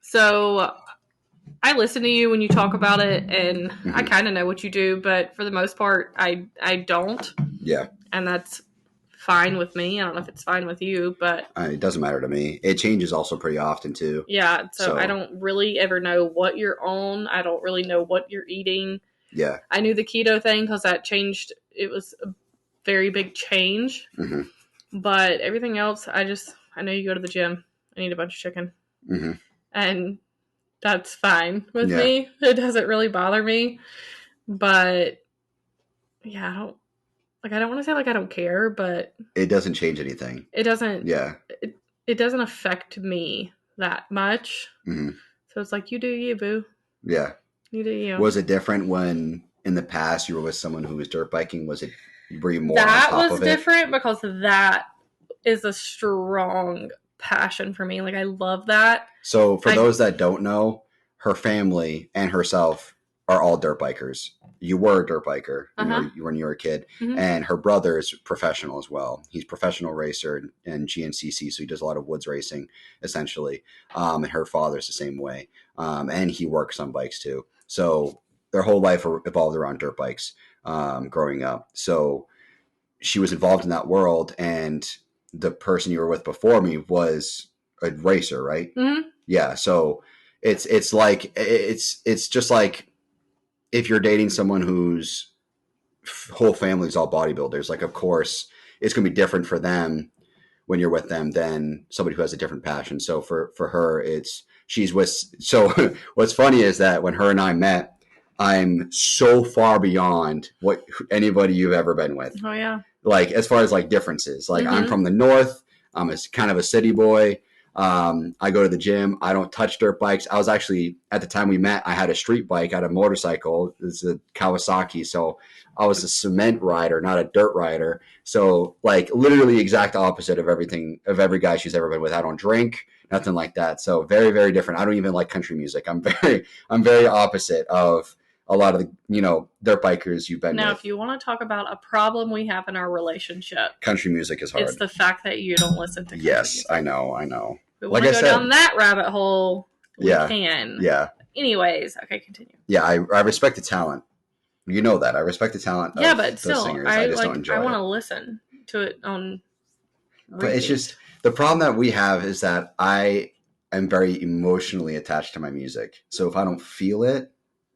Speaker 2: so I listen to you when you talk about it, and I kind of know what you do, but for the most part, I don't.
Speaker 1: Yeah.
Speaker 2: And that's fine with me. I don't know if it's fine with you, but
Speaker 1: it doesn't matter to me. It changes also pretty often too.
Speaker 2: Yeah. So I don't really ever know what you're on. I don't really know what you're eating.
Speaker 1: Yeah.
Speaker 2: I knew the keto thing because that changed. It was a very big change.
Speaker 1: Mm-hmm.
Speaker 2: But everything else, I know you go to the gym and eat a bunch of chicken.
Speaker 1: Mm-hmm.
Speaker 2: And that's fine with
Speaker 1: Yeah.
Speaker 2: me. It doesn't really bother me. But yeah, I don't want to say like I don't care, but
Speaker 1: It doesn't change anything.
Speaker 2: it doesn't
Speaker 1: Yeah.
Speaker 2: it doesn't affect me that much.
Speaker 1: Mm-hmm.
Speaker 2: So it's like, you do you, boo.
Speaker 1: Yeah.
Speaker 2: You do you.
Speaker 1: Was it different when in the past you were with someone who was dirt biking? Were you more
Speaker 2: that
Speaker 1: on top
Speaker 2: was
Speaker 1: of it?
Speaker 2: different because that is a strong passion for me. Like, I love that.
Speaker 1: So for those that don't know, her family and herself are all dirt bikers. You were a dirt biker when you were a kid, and her brother is professional as well. He's a professional racer in GNCC, so he does a lot of woods racing, essentially. And her father's the same way, and he works on bikes too. So their whole life evolved around dirt bikes growing up. So she was involved in that world, and the person you were with before me was a racer, right?
Speaker 2: Mm-hmm.
Speaker 1: Yeah. So it's just like if you're dating someone whose whole family's all bodybuilders, like, of course it's going to be different for them when you're with them than somebody who has a different passion. So for her, so what's funny is that when her and I met, I'm so far beyond what anybody you've ever been with.
Speaker 2: Oh yeah.
Speaker 1: Like, as far as like differences, like I'm from the north. I'm kind of a city boy. I go to the gym. I don't touch dirt bikes. I was actually, at the time we met, I had a street bike. I had a motorcycle. It's a Kawasaki. So I was a cement rider, not a dirt rider. So like literally exact opposite of every guy she's ever been with. I don't drink, nothing like that. So very, very different. I don't even like country music. I'm very opposite of a lot of the, dirt bikers you've been with.
Speaker 2: Now, if you want to talk about a problem we have in our relationship,
Speaker 1: country music is hard.
Speaker 2: It's the fact that you don't listen to country music.
Speaker 1: I know.
Speaker 2: If we want to go down that rabbit hole, we can.
Speaker 1: Yeah.
Speaker 2: Anyways, okay, continue.
Speaker 1: Yeah, I respect the talent. You know that. I respect the talent of
Speaker 2: but
Speaker 1: those
Speaker 2: still,
Speaker 1: singers. I just don't enjoy it.
Speaker 2: I want to listen to it on repeat.
Speaker 1: But it's just, the problem that we have is that I am very emotionally attached to my music. So if I don't feel it,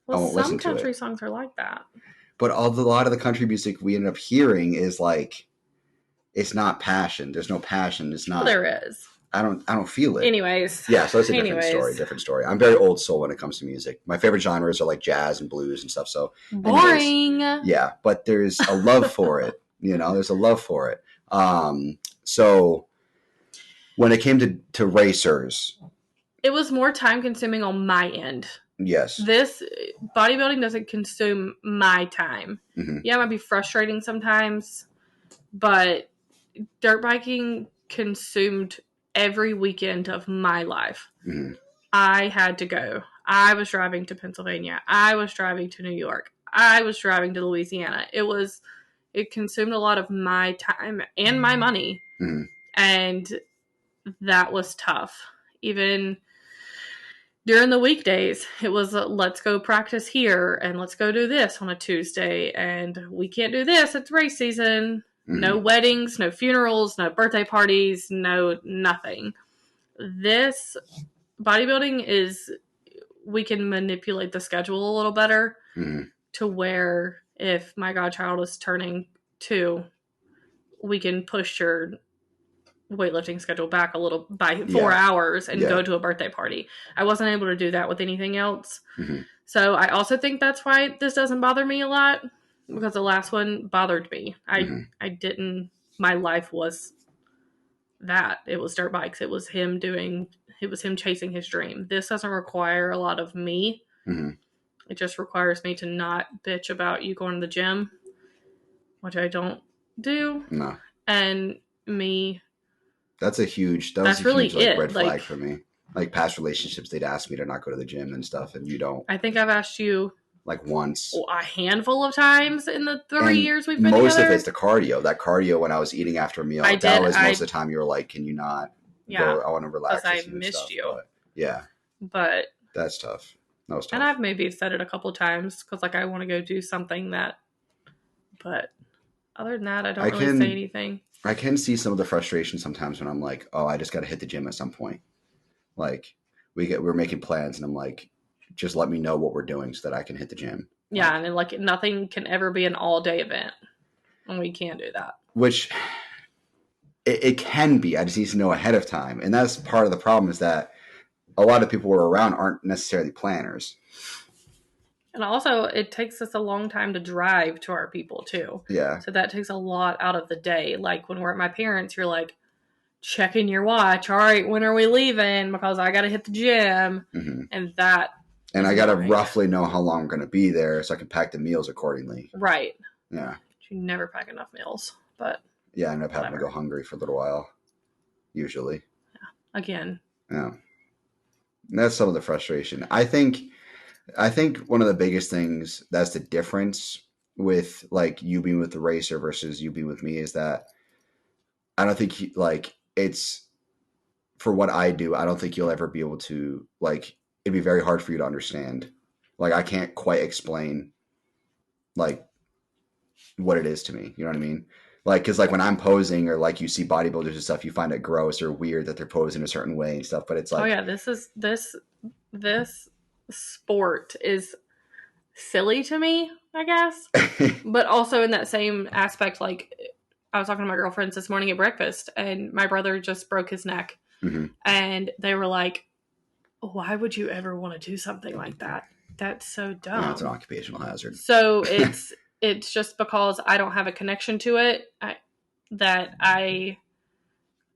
Speaker 1: I won't listen to it.
Speaker 2: Some country songs are like that.
Speaker 1: But a lot of the country music we end up hearing is like, it's not passion. There's no passion. It's not.
Speaker 2: Well, there is.
Speaker 1: I don't feel it.
Speaker 2: Anyways.
Speaker 1: Yeah, so it's a different story. I'm very old soul when it comes to music. My favorite genres are like jazz and blues and stuff. So
Speaker 2: boring.
Speaker 1: Yeah, but there's a love for it. There's a love for it. So when it came to racers,
Speaker 2: it was more time consuming on my end.
Speaker 1: Yes.
Speaker 2: This bodybuilding doesn't consume my time.
Speaker 1: Mm-hmm.
Speaker 2: Yeah, it might be frustrating sometimes, but dirt biking consumed every weekend of my life.
Speaker 1: Mm-hmm.
Speaker 2: I had to go. I was driving to Pennsylvania. I was driving to New York. I was driving to Louisiana. It consumed a lot of my time and my money.
Speaker 1: Mm-hmm.
Speaker 2: And that was tough. Even during the weekdays, it was let's go practice here and let's go do this on a Tuesday. And we can't do this. It's race season. Mm-hmm. No weddings, no funerals, no birthday parties, no nothing. This bodybuilding is, we can manipulate the schedule a little better to where if my godchild is turning 2, we can push your weightlifting schedule back a little by 4 hours and go to a birthday party. I wasn't able to do that with anything else. Mm-hmm. So I also think that's why this doesn't bother me a lot. Because the last one bothered me. I didn't, my life was that. It was dirt bikes. It was him chasing his dream. This doesn't require a lot of me. Mm-hmm. It just requires me to not bitch about you going to the gym, which I don't do.
Speaker 1: No.
Speaker 2: And me.
Speaker 1: That's a huge red flag for me. Like past relationships, they'd ask me to not go to the gym and stuff, and you don't.
Speaker 2: I think I've asked you
Speaker 1: like once,
Speaker 2: a handful of times in the 3 years we've been together.
Speaker 1: Most of it's the cardio. That cardio when I was eating after a meal, most of the time you were like, "Can you not go? I want to relax."
Speaker 2: Because I missed you.
Speaker 1: But that's tough. That was tough.
Speaker 2: And I've maybe said it a couple of times because I want to go do something that. But other than that, I don't really say anything.
Speaker 1: I can see some of the frustration sometimes when I'm like, "Oh, I just got to hit the gym at some point." Like we're making plans, and I'm like, just let me know what we're doing so that I can hit the gym.
Speaker 2: Yeah, and then nothing can ever be an all-day event. And we can't do that.
Speaker 1: Which it can be. I just need to know ahead of time. And that's part of the problem is that a lot of people we're around aren't necessarily planners.
Speaker 2: And also, it takes us a long time to drive to our people, too.
Speaker 1: Yeah.
Speaker 2: So that takes a lot out of the day. Like, when we're at my parents', you're like, checking your watch. All right, when are we leaving? Because I got to hit the gym.
Speaker 1: Mm-hmm.
Speaker 2: And that.
Speaker 1: And I got to roughly know how long I'm going to be there so I can pack the meals accordingly.
Speaker 2: Right.
Speaker 1: Yeah.
Speaker 2: You never pack enough meals, but.
Speaker 1: Yeah, I end up having to go hungry for a little while, usually.
Speaker 2: Yeah. Again.
Speaker 1: Yeah. And that's some of the frustration. I think one of the biggest things that's the difference with like you being with the racer versus you being with me is that I don't think like it's for what I do. I don't think you'll ever be able to like, it'd be very hard for you to understand. Like I can't quite explain like what it is to me. You know what I mean? Like, cause like when I'm posing or like you see bodybuilders and stuff, you find it gross or weird that they're posing a certain way and stuff, but it's like,
Speaker 2: oh yeah, this sport is silly to me, I guess. But also in that same aspect, like I was talking to my girlfriends this morning at breakfast and my brother just broke his neck.
Speaker 1: Mm-hmm.
Speaker 2: And they were like, why would you ever want to do something like that? That's so dumb.
Speaker 1: Yeah, it's an occupational hazard.
Speaker 2: So it's just because I don't have a connection to it that I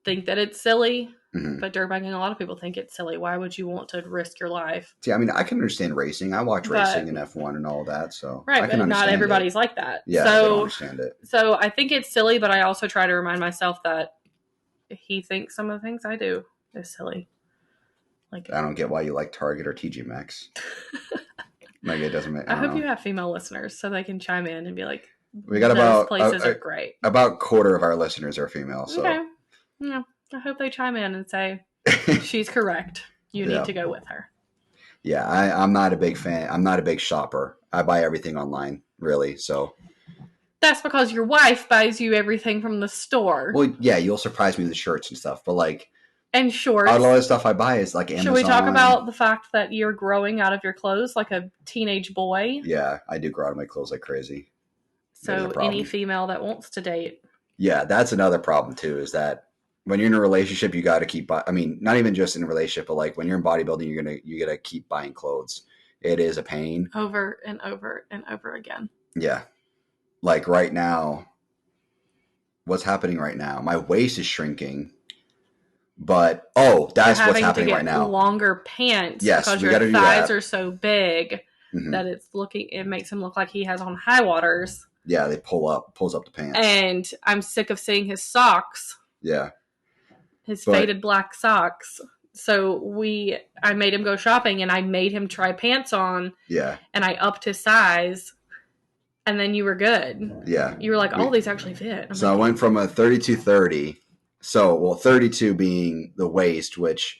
Speaker 2: think that it's silly.
Speaker 1: Mm-hmm.
Speaker 2: But dirt biking, a lot of people think it's silly. Why would you want to risk your life?
Speaker 1: See, I mean, I can understand racing. I watch racing and F1 and all that, so
Speaker 2: right,
Speaker 1: I can
Speaker 2: but
Speaker 1: understand
Speaker 2: not everybody's
Speaker 1: it.
Speaker 2: like that.
Speaker 1: Yeah,
Speaker 2: so,
Speaker 1: I don't understand it.
Speaker 2: So I think it's silly, but I also try to remind myself that he thinks some of the things I do is silly. Like
Speaker 1: I don't get why you like Target or TJ Maxx. Like it doesn't make.
Speaker 2: I hope you have female listeners so they can chime in and be like,
Speaker 1: we got
Speaker 2: those
Speaker 1: about
Speaker 2: places are great.
Speaker 1: About quarter of our listeners are female. So
Speaker 2: okay, yeah, I hope they chime in and say she's correct. You need to go with her.
Speaker 1: Yeah, I'm not a big fan. I'm not a big shopper. I buy everything online, really. So
Speaker 2: that's because your wife buys you everything from the store.
Speaker 1: Well, yeah, you'll surprise me with shirts and stuff, but like.
Speaker 2: And shorts.
Speaker 1: A lot of the stuff I buy is like Amazon.
Speaker 2: Should we talk about the fact that you're growing out of your clothes like a teenage boy?
Speaker 1: Yeah, I do grow out of my clothes like crazy.
Speaker 2: So any female that wants to date.
Speaker 1: Yeah, that's another problem too, is that when you're in a relationship, you got to keep, I mean, not even just in a relationship, but like when you're in bodybuilding, you got to keep buying clothes. It is a pain.
Speaker 2: Over and over and over again.
Speaker 1: Yeah. Like right now, what's happening right now? My waist is shrinking. But that's what's happening right now.
Speaker 2: Longer pants,
Speaker 1: yes,
Speaker 2: because your thighs are so big that it makes him look like he has on high waters.
Speaker 1: Yeah, they pulls up the pants.
Speaker 2: And I'm sick of seeing his socks.
Speaker 1: Yeah,
Speaker 2: his faded black socks. So I made him go shopping and I made him try pants on.
Speaker 1: Yeah,
Speaker 2: and I upped his size. And then you were good.
Speaker 1: Yeah,
Speaker 2: you were like, these actually fit.
Speaker 1: So I went from a 32-30. So, 32 being the waist, which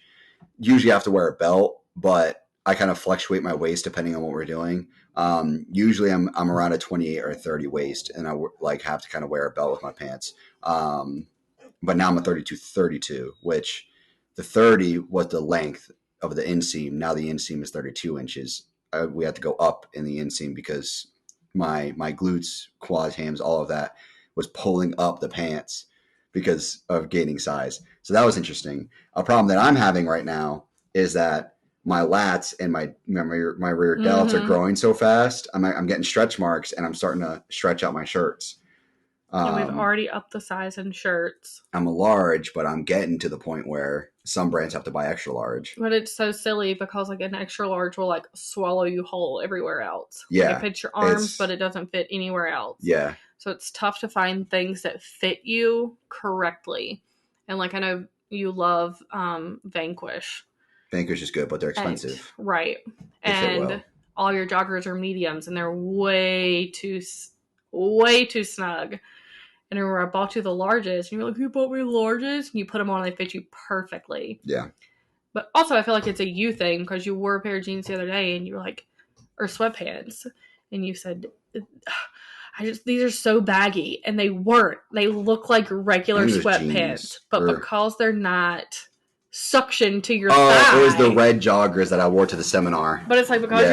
Speaker 1: usually I have to wear a belt, but I kind of fluctuate my waist depending on what we're doing. Usually I'm around a 28 or a 30 waist, and I like have to kind of wear a belt with my pants. But now I'm a 32-32, which the 30 was the length of the inseam. Now the inseam is 32 inches. We had to go up in the inseam because my glutes, quads, hams, all of that was pulling up the pants because of gaining size. So that was interesting. A problem that I'm having right now is that my lats and my rear delts are growing so fast. I'm getting stretch marks and I'm starting to stretch out my shirts.
Speaker 2: And we've already upped the size in shirts.
Speaker 1: I'm a large, but I'm getting to the point where some brands have to buy extra large.
Speaker 2: But it's so silly because like an extra large will like swallow you whole everywhere else.
Speaker 1: Yeah.
Speaker 2: Like, it fits your arms, but it doesn't fit anywhere else.
Speaker 1: Yeah.
Speaker 2: So it's tough to find things that fit you correctly. And like I know you love Vanquish.
Speaker 1: Vanquish is good, but they're expensive.
Speaker 2: Right. And all your joggers are mediums and they're way too snug. And I remember I bought you the largest and you're like, you bought me the largest? And you put them on and they fit you perfectly.
Speaker 1: Yeah.
Speaker 2: But also I feel like it's a you thing because you wore a pair of jeans the other day and you were like, or sweatpants. And you said, these are so baggy. And they weren't. They look like regular sweatpants. But because they're not suction to your thigh.
Speaker 1: It was the red joggers that I wore to the seminar.
Speaker 2: But it's like because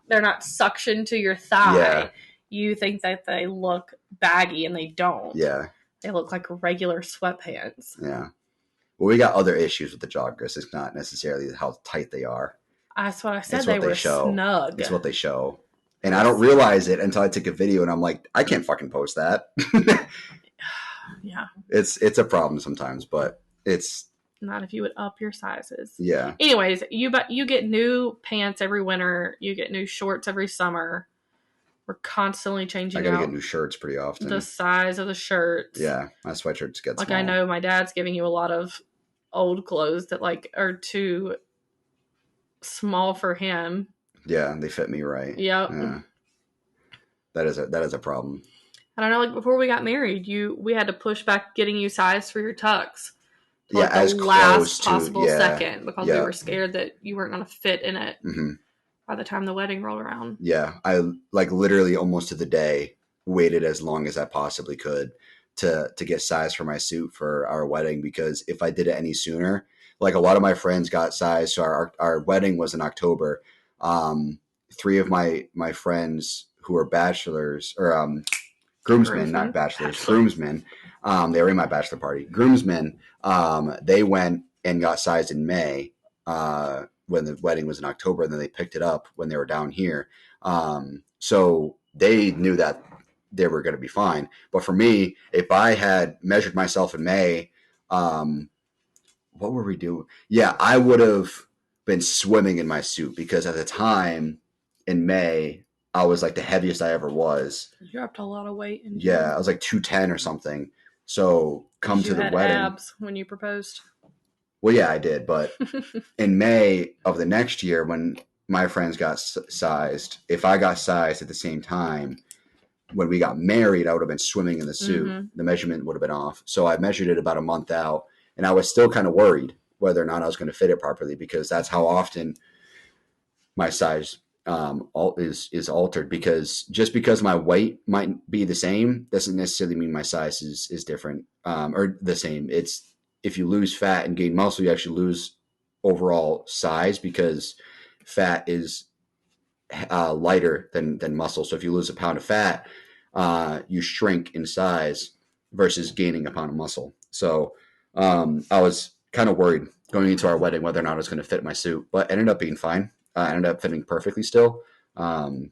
Speaker 2: they're not suction to your thigh, you think that they look baggy and they don't.
Speaker 1: Yeah.
Speaker 2: They look like regular sweatpants.
Speaker 1: Yeah. Well, we got other issues with the joggers. It's not necessarily how tight they are.
Speaker 2: That's what I said.
Speaker 1: It's
Speaker 2: They
Speaker 1: what they
Speaker 2: were
Speaker 1: show.
Speaker 2: snug.
Speaker 1: It's what they show. And I don't realize it until I take a video and I'm like, I can't fucking post that.
Speaker 2: Yeah.
Speaker 1: It's a problem sometimes, but it's
Speaker 2: not if you would up your sizes.
Speaker 1: Yeah.
Speaker 2: Anyways, you get new pants every winter. You get new shorts every summer. We're constantly changing.
Speaker 1: I gotta get new shirts pretty often.
Speaker 2: The size of the shirts.
Speaker 1: Yeah, my sweatshirts get
Speaker 2: like
Speaker 1: small.
Speaker 2: I know my dad's giving you a lot of old clothes that like are too small for him.
Speaker 1: Yeah, they fit me right.
Speaker 2: Yep.
Speaker 1: Yeah. That is a problem.
Speaker 2: I don't know, like before we got married, we had to push back getting you size for your tux.
Speaker 1: Yeah,
Speaker 2: like
Speaker 1: as
Speaker 2: the
Speaker 1: close
Speaker 2: last
Speaker 1: to
Speaker 2: possible second because we were scared that you weren't going to fit in it by the time the wedding rolled around.
Speaker 1: Yeah, I like literally almost to the day waited as long as I possibly could to get size for my suit for our wedding, because if I did it any sooner, like a lot of my friends got size. So our wedding was in October. 3 of my friends who are bachelors or groomsmen, not bachelors, groomsmen. They were in my bachelor party. Groomsmen, they went and got sized in May when the wedding was in October, and then they picked it up when they were down here. So they knew that they were going to be fine. But for me, if I had measured myself in May, what were we doing? Yeah, I would have been swimming in my suit, because at the time in May, I was like the heaviest I ever was.
Speaker 2: You dropped a lot of weight.
Speaker 1: Yeah, I was like 210 or something. So come to the wedding. You had
Speaker 2: abs when you proposed.
Speaker 1: Well, yeah, I did. But in May of the next year, when my friends got sized, if I got sized at the same time, when we got married, I would have been swimming in the suit. The measurement would have been off. So I measured it about a month out, and I was still kind of worried whether or not I was going to fit it properly, because that's how often my size is altered. Because just because my weight might be the same doesn't necessarily mean my size is different or the same. It's if you lose fat and gain muscle, you actually lose overall size, because fat is lighter than muscle. So if you lose a pound of fat, you shrink in size versus gaining a pound of muscle. So I was kind of worried going into our wedding whether or not I was going to fit my suit, but ended up being fine. Ended up fitting perfectly still. So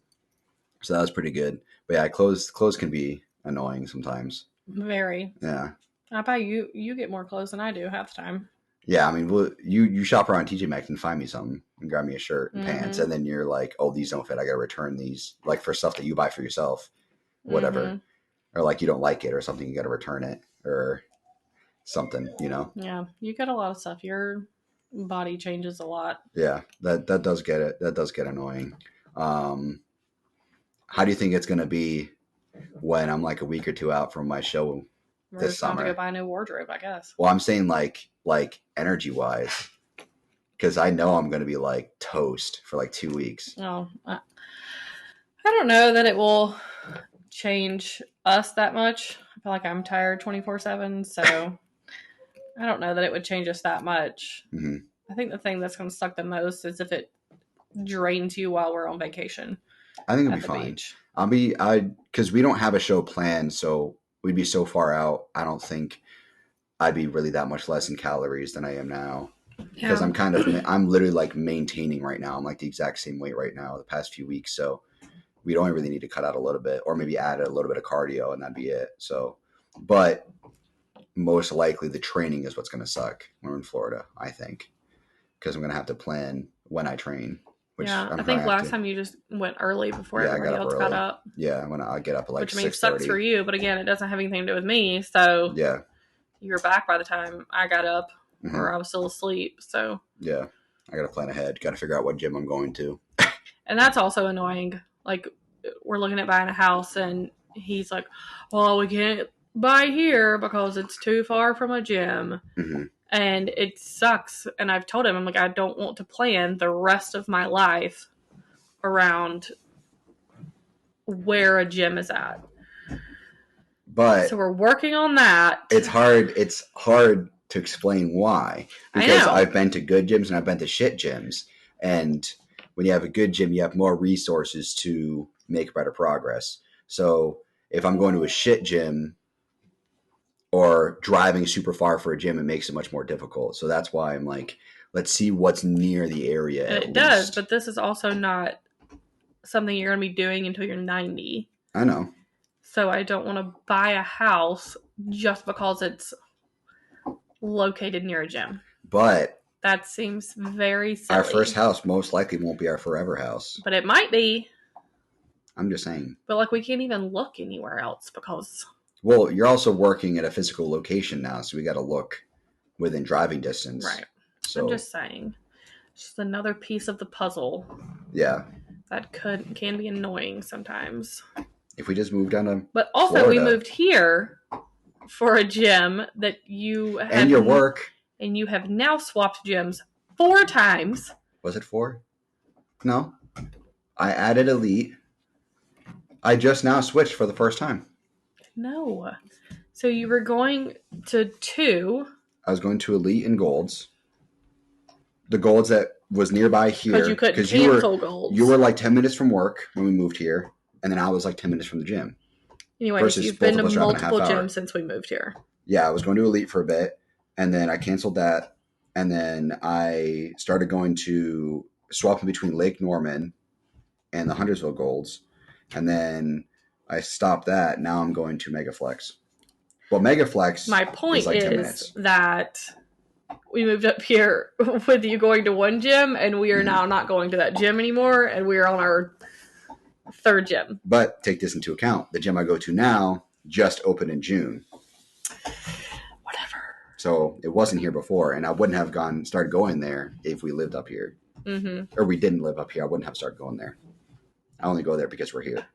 Speaker 1: that was pretty good. But yeah, clothes can be annoying sometimes.
Speaker 2: Very.
Speaker 1: Yeah.
Speaker 2: I bet you get more clothes than I do half the time.
Speaker 1: Yeah, I mean, you shop around TJ Maxx and find me something and grab me a shirt and pants, and then you're like, oh, these don't fit. I got to return these, like for stuff that you buy for yourself, whatever. Or like you don't like it or something, you got to return it or something, you know?
Speaker 2: Yeah, you get a lot of stuff. Your body changes a lot.
Speaker 1: Yeah, that does get it. That does get annoying. How do you think it's going to be when I'm like a week or two out from my show this summer?
Speaker 2: To go buy a new wardrobe, I guess.
Speaker 1: Well, I'm saying like energy wise, because I know I'm going to be like toast for like 2 weeks.
Speaker 2: No, I don't know that it will change us that much. I feel like I'm tired 24/7, so I don't know that it would change us that much. I think the thing that's going to suck the most is if it drains you while we're on vacation.
Speaker 1: I think it'll be fine. Because we don't have a show planned, so we'd be so far out. I don't think I'd be really that much less in calories than I am now. Because I'm literally like maintaining right now. I'm like the exact same weight right now the past few weeks. So we don't really need to cut out a little bit, or maybe add a little bit of cardio, and that'd be it. So, but most likely the training is what's going to suck when we're in Florida, I think, because I'm going to have to plan when I train. Which
Speaker 2: I think last time you just went early before everybody else got up.
Speaker 1: Yeah, when I get up at like 6:30.
Speaker 2: Which means sucks for you, but again, it doesn't have anything to do with me. So
Speaker 1: yeah,
Speaker 2: you were back by the time I got up, or I was still asleep. So yeah,
Speaker 1: I got to plan ahead. Got to figure out what gym I'm going to.
Speaker 2: And that's also annoying. Like, we're looking at buying a house, and he's like, "Well, we can't buy here because it's too far from a gym." And it sucks. And I've told him, I'm like, I don't want to plan the rest of my life around where a gym is at.
Speaker 1: But
Speaker 2: so we're working on that.
Speaker 1: It's hard to explain why. Because I've been to good gyms and I've been to shit gyms. And when you have a good gym, you have more resources to make better progress. So if I'm going to a shit gym, or driving super far for a gym, it makes it much more difficult. So that's why I'm like, let's see what's near the area.
Speaker 2: And it does, but this is also not something you're going to be doing until you're 90.
Speaker 1: I know.
Speaker 2: So I don't want to buy a house just because it's located near a gym.
Speaker 1: But
Speaker 2: that seems very silly.
Speaker 1: Our first house most likely won't be our forever house.
Speaker 2: But it might be.
Speaker 1: I'm just saying.
Speaker 2: But like we can't even look anywhere else because...
Speaker 1: Well, you're also working at a physical location now, so we got to look within driving distance.
Speaker 2: Right.
Speaker 1: So
Speaker 2: I'm just saying. Just another piece of the puzzle.
Speaker 1: Yeah.
Speaker 2: That can be annoying sometimes.
Speaker 1: If we just moved down to
Speaker 2: But also
Speaker 1: Florida.
Speaker 2: We moved here for a gym that you have...
Speaker 1: And your work.
Speaker 2: And you have now swapped gyms 4 times.
Speaker 1: Was it 4? No. I added Elite. I just now switched for the first time.
Speaker 2: No. So you were going to 2.
Speaker 1: I was going to Elite and Golds. The Golds that was nearby here.
Speaker 2: Because you couldn't cancel Golds.
Speaker 1: You were like 10 minutes from work when we moved here. And then I was like 10 minutes from the gym.
Speaker 2: Anyways, you've been to multiple gyms since we moved here.
Speaker 1: Yeah, I was going to Elite for a bit. And then I canceled that. And then I started going to swapping between Lake Norman and the Huntersville Golds. And then I stopped that. Now I'm going to Megaflex. Well, Megaflex.
Speaker 2: My point is that we moved up here with you going to one gym, and we are now not going to that gym anymore, and we are on our 3rd gym.
Speaker 1: But take this into account. The gym I go to now just opened in June.
Speaker 2: Whatever.
Speaker 1: So it wasn't here before, and I wouldn't have started going there if we lived up here.
Speaker 2: Mm-hmm.
Speaker 1: Or we didn't live up here. I wouldn't have started going there. I only go there because we're here.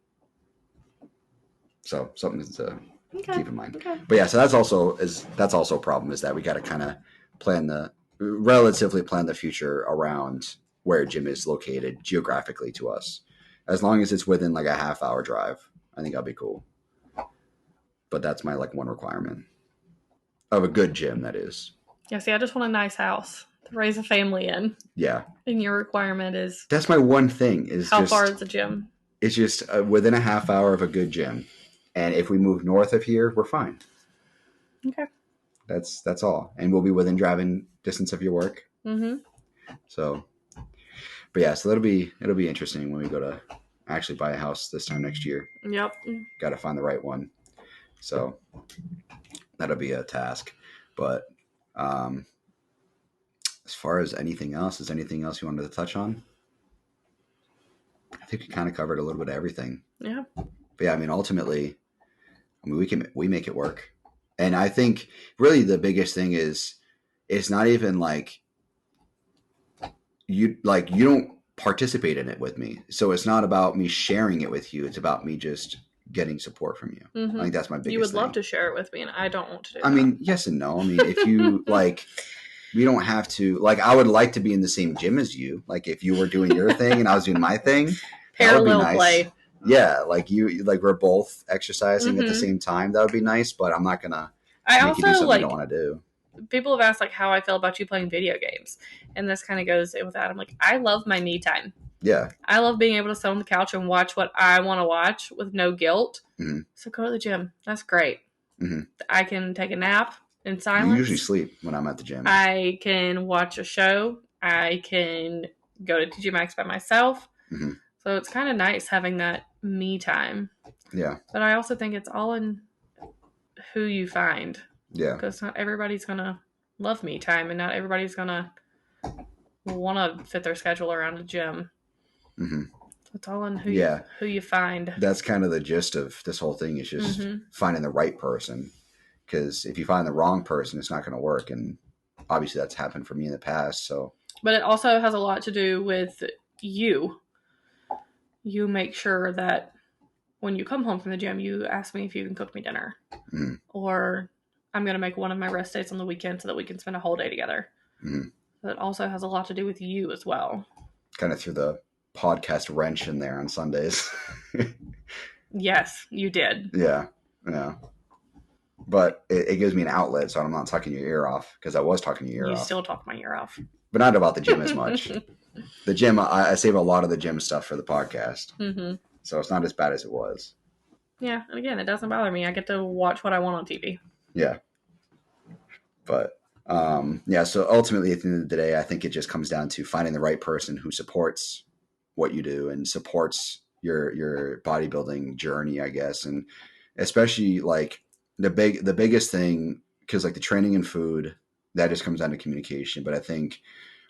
Speaker 1: So something to keep in mind.
Speaker 2: Okay.
Speaker 1: But yeah, so that's also a problem, is that we got to kind of relatively plan the future around where a gym is located geographically to us. As long as it's within like a half-hour drive, I think I'll be cool. But that's my like one requirement of a good gym, that is.
Speaker 2: Yeah, see, I just want a nice house to raise a family in.
Speaker 1: Yeah.
Speaker 2: And your requirement is...
Speaker 1: That's my one thing. Is
Speaker 2: how far is the gym?
Speaker 1: It's just within a half hour of a good gym. And if we move north of here, we're fine.
Speaker 2: Okay.
Speaker 1: That's all. And we'll be within driving distance of your work.
Speaker 2: Mm-hmm.
Speaker 1: So, but yeah, so it'll be interesting when we go to actually buy a house this time next year.
Speaker 2: Yep.
Speaker 1: Got to find the right one. So that'll be a task. But as far as anything else, is anything else you wanted to touch on? I think we kind of covered a little bit of everything.
Speaker 2: Yeah.
Speaker 1: But yeah, I mean, ultimately, we make it work. And I think really the biggest thing is it's not even like you don't participate in it with me. So it's not about me sharing it with you. It's about me just getting support from you.
Speaker 2: Mm-hmm.
Speaker 1: I think that's my biggest thing.
Speaker 2: You would love to share it with me, and I don't want to do that.
Speaker 1: I mean, yes and no. I mean, if you like, we don't have to, like, I would like to be in the same gym as you. Like, if you were doing your thing and I was doing my thing,
Speaker 2: parallel
Speaker 1: nice.
Speaker 2: play.
Speaker 1: Yeah, like we're both exercising at the same time. That would be nice, but I'm not gonna make you do something you don't want to do.
Speaker 2: People have asked like how I feel about you playing video games, and this kind of goes in with that. I'm like, I love my me time.
Speaker 1: Yeah,
Speaker 2: I love being able to sit on the couch and watch what I want to watch with no guilt.
Speaker 1: Mm-hmm.
Speaker 2: So go to the gym. That's great.
Speaker 1: Mm-hmm.
Speaker 2: I can take a nap in silence.
Speaker 1: You usually sleep when I'm at the gym.
Speaker 2: I can watch a show. I can go to TJ Maxx by myself.
Speaker 1: Mm-hmm.
Speaker 2: So it's kind of nice having that me time.
Speaker 1: Yeah.
Speaker 2: But I also think it's all in who you find.
Speaker 1: Yeah.
Speaker 2: Because not everybody's going to love me time, and not everybody's going to want to fit their schedule around a gym.
Speaker 1: Mm-hmm.
Speaker 2: It's all in who you find.
Speaker 1: That's kind of the gist of this whole thing, is just finding the right person. Because if you find the wrong person, it's not going to work. And obviously that's happened for me in the past. So,
Speaker 2: but it also has a lot to do with you. You make sure that when you come home from the gym, you ask me if you can cook me dinner. Mm. Or I'm going to make one of my rest days on the weekend so that we can spend a whole day together. Mm. That also has a lot to do with you as well. Kind
Speaker 1: of threw the podcast wrench in there on Sundays.
Speaker 2: Yes, you did.
Speaker 1: Yeah. But it gives me an outlet, so I'm not talking your ear off, because I was talking your ear off.
Speaker 2: You still talk my ear off.
Speaker 1: But not about the gym as much. The gym, I save a lot of the gym stuff for the podcast. Mm-hmm. So it's not as bad as it was.
Speaker 2: Yeah, and again, it doesn't bother me. I get to watch what I want on TV.
Speaker 1: Yeah, But yeah, so ultimately at the end of the day, I think it just comes down to finding the right person who supports what you do and supports your bodybuilding journey, I guess. And especially like the biggest thing, because like the training and food, that just comes down to communication. But I think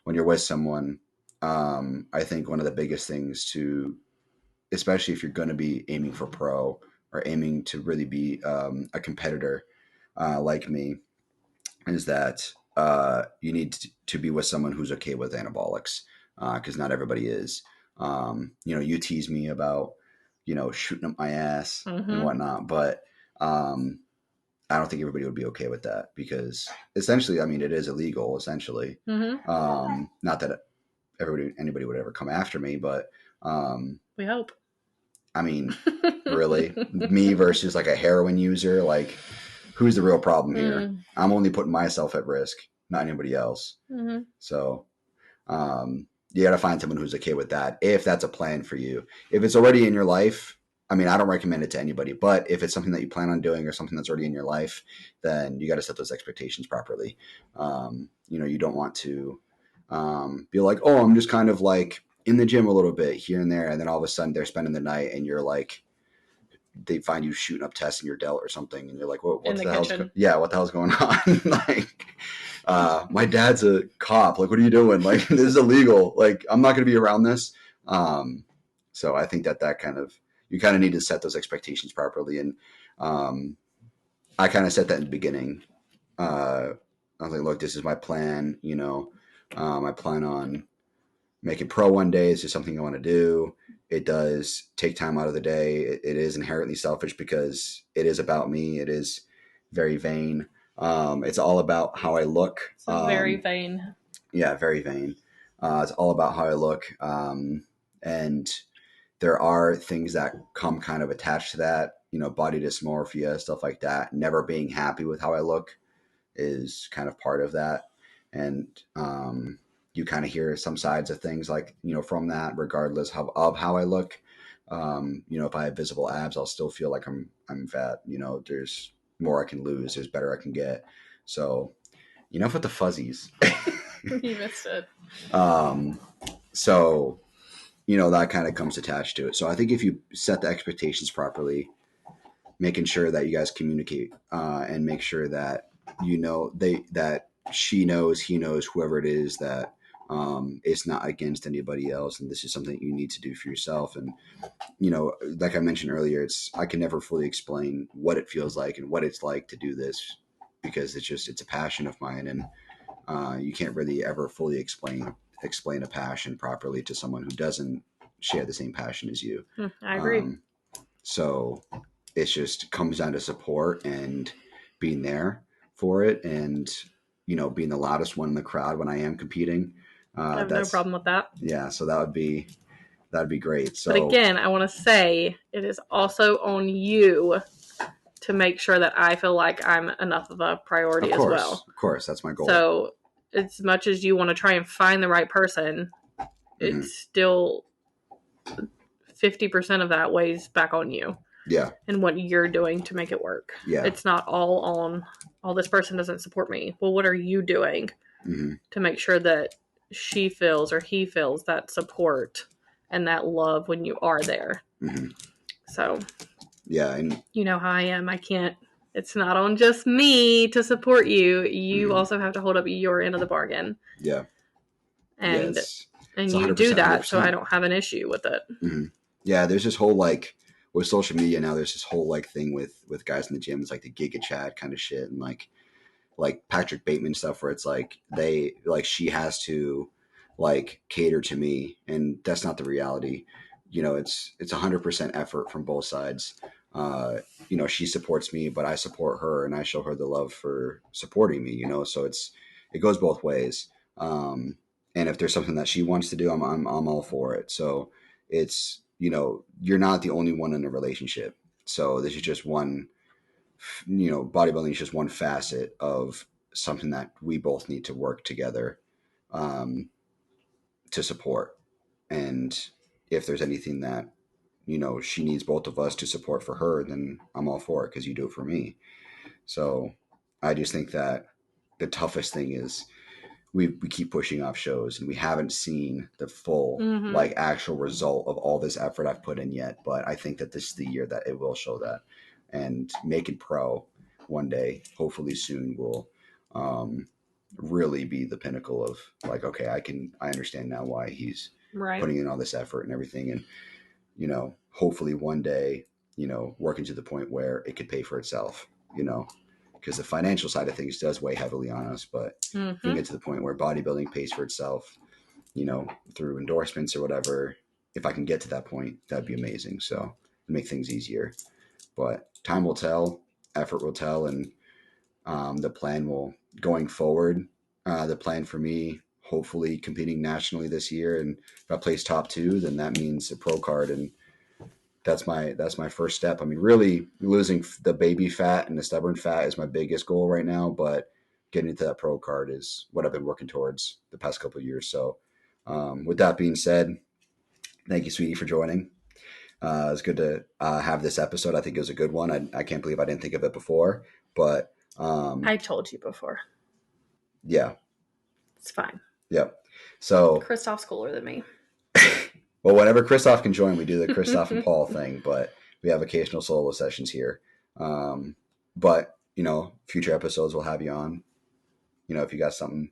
Speaker 1: when you're with someone, I think one of the biggest things to, especially if you're going to be aiming for pro or aiming to really be a competitor like me, is that you need to be with someone who's okay with anabolics, because not everybody is. You tease me about, shooting up my ass and whatnot, but I don't think everybody would be okay with that, because essentially, I mean, it is illegal, essentially. Not that anybody would ever come after me, but
Speaker 2: we hope.
Speaker 1: I mean, really, me versus like a heroin user, like who's the real problem here? I'm only putting myself at risk, not anybody else. So you got to find someone who's okay with that, if that's a plan for you. If it's already in your life, I mean, I don't recommend it to anybody, but if it's something that you plan on doing or something that's already in your life, then you got to set those expectations properly. You don't want to be like, oh, I'm just kind of like in the gym a little bit here and there, and then all of a sudden they're spending the night and you're like, they find you shooting up tests in your delt or something, and you're like, what the hell's what the hell's going on? Like, my dad's a cop. Like, what are you doing? Like, this is illegal. Like, I'm not going to be around this. So I think that you kind of need to set those expectations properly. And I kind of set that in the beginning. I was like, look, this is my plan. I plan on making pro one day. It's just something I want to do. It does take time out of the day. It is inherently selfish because it is about me. It is very vain. It's all about how I look.
Speaker 2: Very vain.
Speaker 1: Yeah, very vain. It's all about how I look. And there are things that come kind of attached to that, body dysmorphia, stuff like that. Never being happy with how I look is kind of part of that. And you kind of hear some sides of things like, from that, regardless of how I look. If I have visible abs, I'll still feel like I'm fat. There's more I can lose. There's better I can get. So, enough with the fuzzies.
Speaker 2: You missed it.
Speaker 1: So, that kind of comes attached to it. So I think if you set the expectations properly, making sure that you guys communicate and make sure that, that she knows, he knows, whoever it is, that it's not against anybody else. And this is something you need to do for yourself. And, like I mentioned earlier, I can never fully explain what it feels like and what it's like to do this, because it's a passion of mine. And you can't really ever fully explain a passion properly to someone who doesn't share the same passion as you.
Speaker 2: I agree.
Speaker 1: So it just comes down to support and being there for it, and being the loudest one in the crowd when I am competing.
Speaker 2: I have no problem with that.
Speaker 1: Yeah, so that'd be great. So,
Speaker 2: but again, I want to say it is also on you to make sure that I feel like I'm enough of a priority as well.
Speaker 1: Of course, that's my goal.
Speaker 2: So as much as you want to try and find the right person, it's still 50% of that weighs back on you.
Speaker 1: Yeah.
Speaker 2: And what you're doing to make it work.
Speaker 1: Yeah.
Speaker 2: It's not all on, this person doesn't support me. Well, what are you doing to make sure that she feels or he feels that support and that love when you are there? So.
Speaker 1: Yeah. And
Speaker 2: you know how I am. It's not on just me to support you. You also have to hold up your end of the bargain.
Speaker 1: Yeah.
Speaker 2: And you do that, 100%. So I don't have an issue with it.
Speaker 1: Yeah, there's this whole with social media now, there's this whole thing with guys in the gym. It's like the Giga Chad kind of shit, and like Patrick Bateman stuff, where it's she has to cater to me, and that's not the reality. It's 100% effort from both sides. She supports me, but I support her, and I show her the love for supporting me. So it goes both ways. And if there's something that she wants to do, I'm all for it. So it's, you're not the only one in a relationship. So this is just one, bodybuilding is just one facet of something that we both need to work together to support. And if there's anything that, she needs both of us to support for her, then I'm all for it, because you do it for me. So I just think that the toughest thing is we keep pushing off shows and we haven't seen the full like actual result of all this effort I've put in yet. But I think that this is the year that it will show that, and making pro one day, hopefully soon, will really be the pinnacle of like, okay, I understand now why he's putting in all this effort and everything. And, you know, hopefully one day, you know, working to the point where it could pay for itself, you know, because the financial side of things does weigh heavily on us. But if we get to the point where bodybuilding pays for itself, you know, through endorsements or whatever, if I can get to that point, that'd be amazing. So make things easier. But time will tell, effort will tell, and the plan will going forward. The plan for me, hopefully competing nationally this year, and if I place top 2, then that means a pro card, and that's my first step. I mean, really losing the baby fat and the stubborn fat is my biggest goal right now, but getting to that pro card is what I've been working towards the past couple of years. So with that being said, thank you, sweetie, for joining. It was good to have this episode. I think it was a good one. I can't believe I didn't think of it before, but
Speaker 2: I told you before.
Speaker 1: Yeah.
Speaker 2: It's fine.
Speaker 1: Yep. So
Speaker 2: Christoph's cooler than me.
Speaker 1: Well, whenever Christoph can join, we do the Christoph and Paul thing, but we have occasional solo sessions here. But, you know, future episodes we'll have you on, you know, if you got something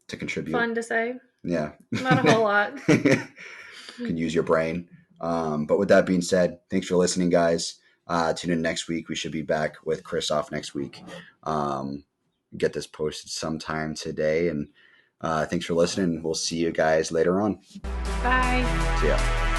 Speaker 1: to contribute.
Speaker 2: Fun to say.
Speaker 1: Yeah.
Speaker 2: Not a whole lot.
Speaker 1: Can use your brain. But with that being said, thanks for listening, guys. Tune in next week. We should be back with Christoph next week. Get this posted sometime today. And thanks for listening. We'll see you guys later on.
Speaker 2: Bye.
Speaker 1: See ya.